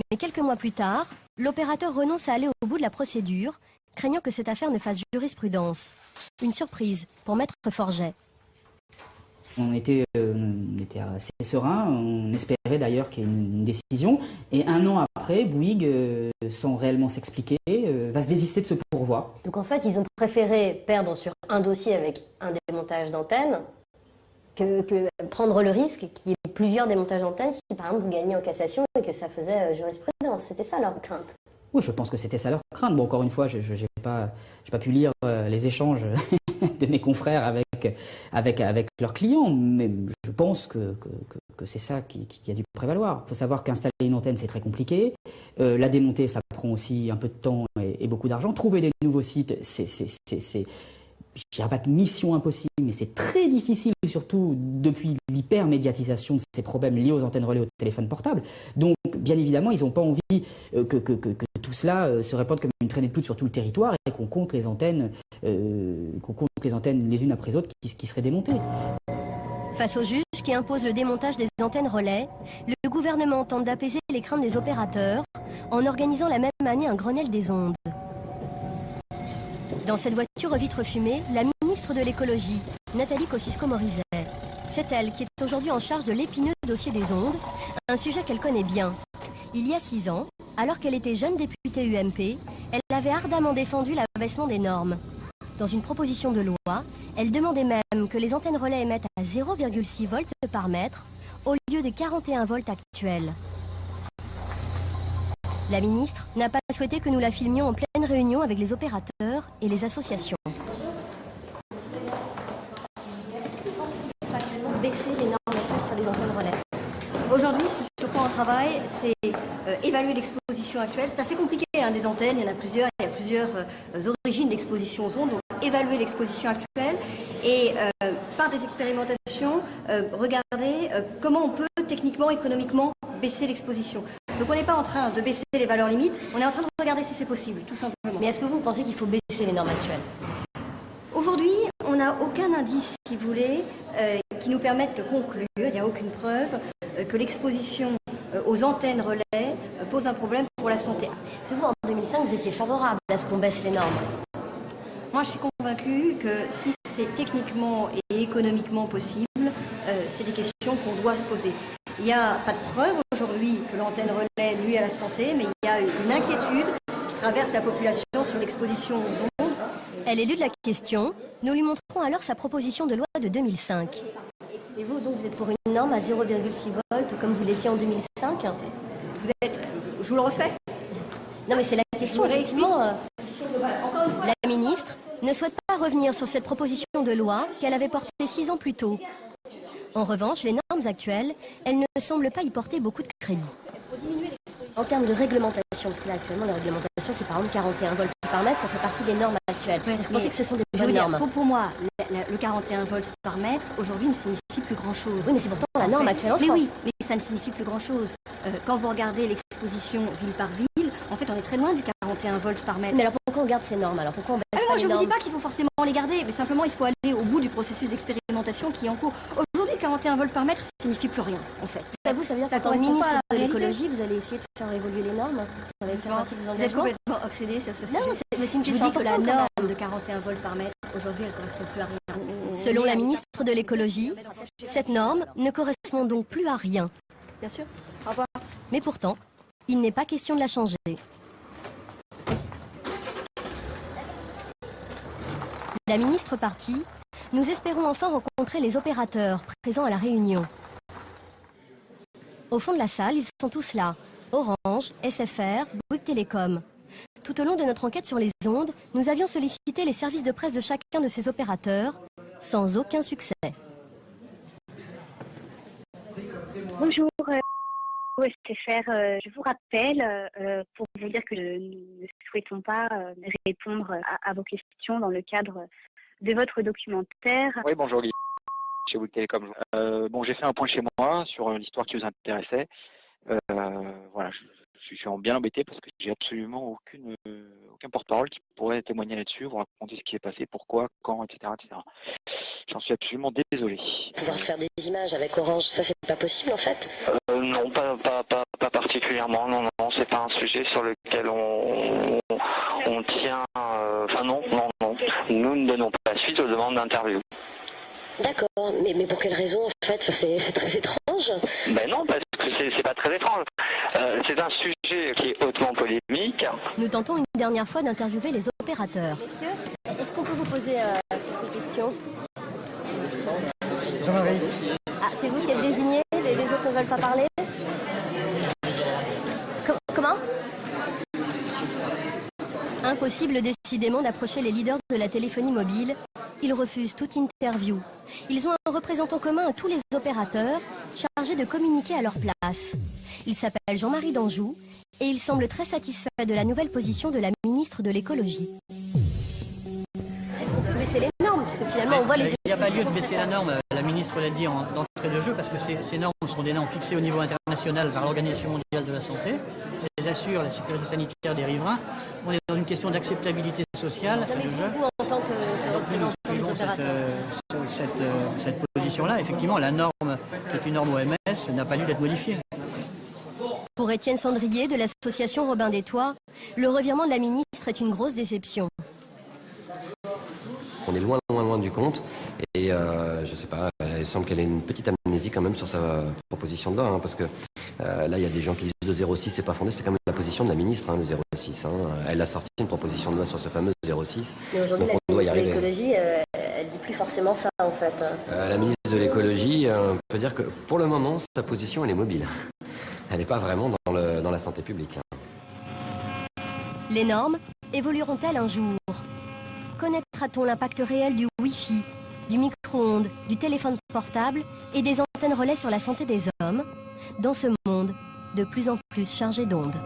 Mais quelques mois plus tard, l'opérateur renonce à aller au bout de la procédure, craignant que cette affaire ne fasse jurisprudence. Une surprise pour Maître Forget. On était était assez serein. On espérait d'ailleurs qu'il y ait une décision. Et un an après, Bouygues, sans réellement s'expliquer, va se désister de ce pourvoi. Donc en fait, ils ont préféré perdre sur un dossier avec un démontage d'antenne que prendre le risque qu'il y ait plusieurs démontages d'antenne si par exemple vous gagnez en cassation et que ça faisait jurisprudence. C'était ça leur crainte. Oui, je pense que c'était ça leur crainte. Bon, encore une fois, je n'ai pas pu lire les échanges de mes confrères avec leurs clients, mais je pense que c'est ça qui a dû prévaloir. Il faut savoir qu'installer une antenne, c'est très compliqué. La démonter, ça prend aussi un peu de temps et beaucoup d'argent. Trouver des nouveaux sites, je dirais pas de mission impossible, mais c'est très difficile, surtout depuis l'hyper-médiatisation de ces problèmes liés aux antennes relais au téléphone portable. Donc, bien évidemment, ils n'ont pas envie que tout cela se répande comme une traînée de poudre sur tout le territoire et qu'on compte les antennes, les unes après les autres qui seraient démontées. Face au juge qui impose le démontage des antennes relais, le gouvernement tente d'apaiser les craintes des opérateurs en organisant la même année un Grenelle des ondes. Dans cette voiture aux vitres fumées, la ministre de l'écologie, Nathalie Kosciusko-Morizet. C'est elle qui est aujourd'hui en charge de l'épineux dossier des ondes, un sujet qu'elle connaît bien. Il y a 6 ans, alors qu'elle était jeune députée UMP, elle avait ardemment défendu l'abaissement des normes. Dans une proposition de loi, elle demandait même que les antennes relais émettent à 0,6 volts par mètre au lieu des 41 volts actuels. La ministre n'a pas souhaité que nous la filmions en pleine réunion avec les opérateurs et les associations. Est-ce que vous pensez qu'il faut actuellement baisser les normes actuelles sur les antennes relais? Aujourd'hui, ce sur quoi on travaille, c'est évaluer l'exposition actuelle. C'est assez compliqué, des antennes, il y en a plusieurs, origines d'exposition aux ondes. Donc, évaluer l'exposition actuelle et par des expérimentations, regarder comment on peut techniquement, économiquement baisser l'exposition. Donc on n'est pas en train de baisser les valeurs limites, on est en train de regarder si c'est possible, tout simplement. Mais est-ce que vous pensez qu'il faut baisser les normes actuelles? Aujourd'hui, on n'a aucun indice, si vous voulez, qui nous permette de conclure, il n'y a aucune preuve, que l'exposition aux antennes relais pose un problème pour la santé. Parce que vous, en 2005, vous étiez favorable à ce qu'on baisse les normes. Moi, je suis convaincue que si c'est techniquement et économiquement possible, c'est des questions qu'on doit se poser. Il n'y a pas de preuve aujourd'hui que l'antenne relais nuit à la santé, mais il y a une inquiétude qui traverse la population sur l'exposition aux ondes. Elle élude la question. Nous lui montrons alors sa proposition de loi de 2005. Et vous, donc, vous êtes pour une norme à 0,6 volts, comme vous l'étiez en 2005? Je vous le refais? Non, mais c'est la question, effectivement. La ministre ne souhaite pas revenir sur cette proposition de loi qu'elle avait portée 6 ans plus tôt. En revanche, les normes actuelles, elles ne semblent pas y porter beaucoup de crédit. En termes de réglementation, parce que là actuellement la réglementation c'est par exemple 41 volts par mètre, ça fait partie des normes actuelles. Est-ce que vous pensez que ce sont des bonnes normes? Pour moi, le 41 volts par mètre aujourd'hui ne signifie plus grand-chose. Oui, mais c'est pourtant la norme actuelle en France. Mais oui, mais ça ne signifie plus grand-chose. Quand vous regardez l'exposition ville par ville, en fait on est très loin du 41 volts par mètre. Mais alors pourquoi on garde ces normes? Alors pourquoi on baisse pas les normes? Je ne vous dis pas qu'il faut forcément les garder, mais simplement il faut aller au bout du processus d'expérimentation qui est en cours. Aujourd'hui, 41 volts par mètre, ça ne signifie plus rien, en fait. Ça veut dire qu'en tant que ministre de l'écologie, vous allez essayer de faire évoluer les normes? Ça va faire partie de vos engagements? Vous êtes complètement obsédé sur ce sujet. Non, mais c'est une question importante. Je vous dis que la importante, norme de 41 volts par mètre, aujourd'hui, elle ne correspond plus à rien. Selon la ministre de l'écologie, cette norme ne correspond donc plus à rien. Bien sûr. Au revoir. Mais pourtant, il n'est pas question de la changer. La ministre partie, nous espérons enfin rencontrer les opérateurs présents à la réunion. Au fond de la salle, ils sont tous là. Orange, SFR, Bouygues Télécom. Tout au long de notre enquête sur les ondes, nous avions sollicité les services de presse de chacun de ces opérateurs, sans aucun succès. Bonjour, SFR. Je vous rappelle pour vous dire que nous ne souhaitons pas répondre à vos questions dans le cadre de votre documentaire. Oui, bonjour Guy, chez Bouygues Télécom. Bon, j'ai fait un point chez moi sur l'histoire qui vous intéressait. Voilà, je suis bien embêté parce que j'ai absolument aucun porte-parole qui pourrait témoigner là-dessus, vous raconter ce qui est passé, pourquoi, quand, etc. etc. J'en suis absolument désolé. Pouvoir faire des images avec Orange, ça c'est pas possible en fait? Non, pas particulièrement, non, c'est pas un sujet sur lequel on tient, enfin non, nous ne donnons pas suite aux demandes d'interview. D'accord, mais pour quelle raison en fait? C'est très étrange. Ben non, parce que c'est pas très étrange. C'est un sujet qui est hautement polémique. Nous tentons une dernière fois d'interviewer les opérateurs. Messieurs, est-ce qu'on peut vous poser quelques questions? Jean-Marie. Ah, c'est vous qui êtes désigné, les autres ne veulent pas parler? Comment? Impossible décidément d'approcher les leaders de la téléphonie mobile. Ils refusent toute interview. Ils ont un représentant commun à tous les opérateurs, chargé de communiquer à leur place. Il s'appelle Jean-Marie d'Anjou et il semble très satisfait de la nouvelle position de la ministre de l'écologie. Est-ce qu'on peut baisser les normes? Parce que finalement, on voit les... Il n'y a pas lieu de baisser la norme, la ministre l'a dit d'entrée de jeu, parce que ces normes sont des normes fixées au niveau international par l'Organisation mondiale de la santé. Elles assurent la sécurité sanitaire des riverains. On est dans une question d'acceptabilité sociale. Non, mais vous, en tant que représentant des opérateurs. Cette position-là, effectivement, la norme, qui est une norme OMS, n'a pas lieu d'être modifiée. Pour Étienne Sandrier de l'association Robin des Toits, le revirement de la ministre est une grosse déception. On est loin du compte et je sais pas, il semble qu'elle ait une petite amnésie quand même sur sa proposition de loi, parce que là il y a des gens qui disent le 06 c'est pas fondé, c'est quand même la position de la ministre, le 06. Elle a sorti une proposition de loi sur ce fameux 06. Mais aujourd'hui la ministre de l'écologie, elle dit plus forcément ça en fait. La ministre de l'écologie, on peut dire que pour le moment sa position elle est mobile. Elle n'est pas vraiment dans la santé publique. Les normes évolueront-elles un jour? Connaîtra-t-on l'impact réel du Wi-Fi, du micro-ondes, du téléphone portable et des antennes relais sur la santé des hommes, dans ce monde de plus en plus chargé d'ondes?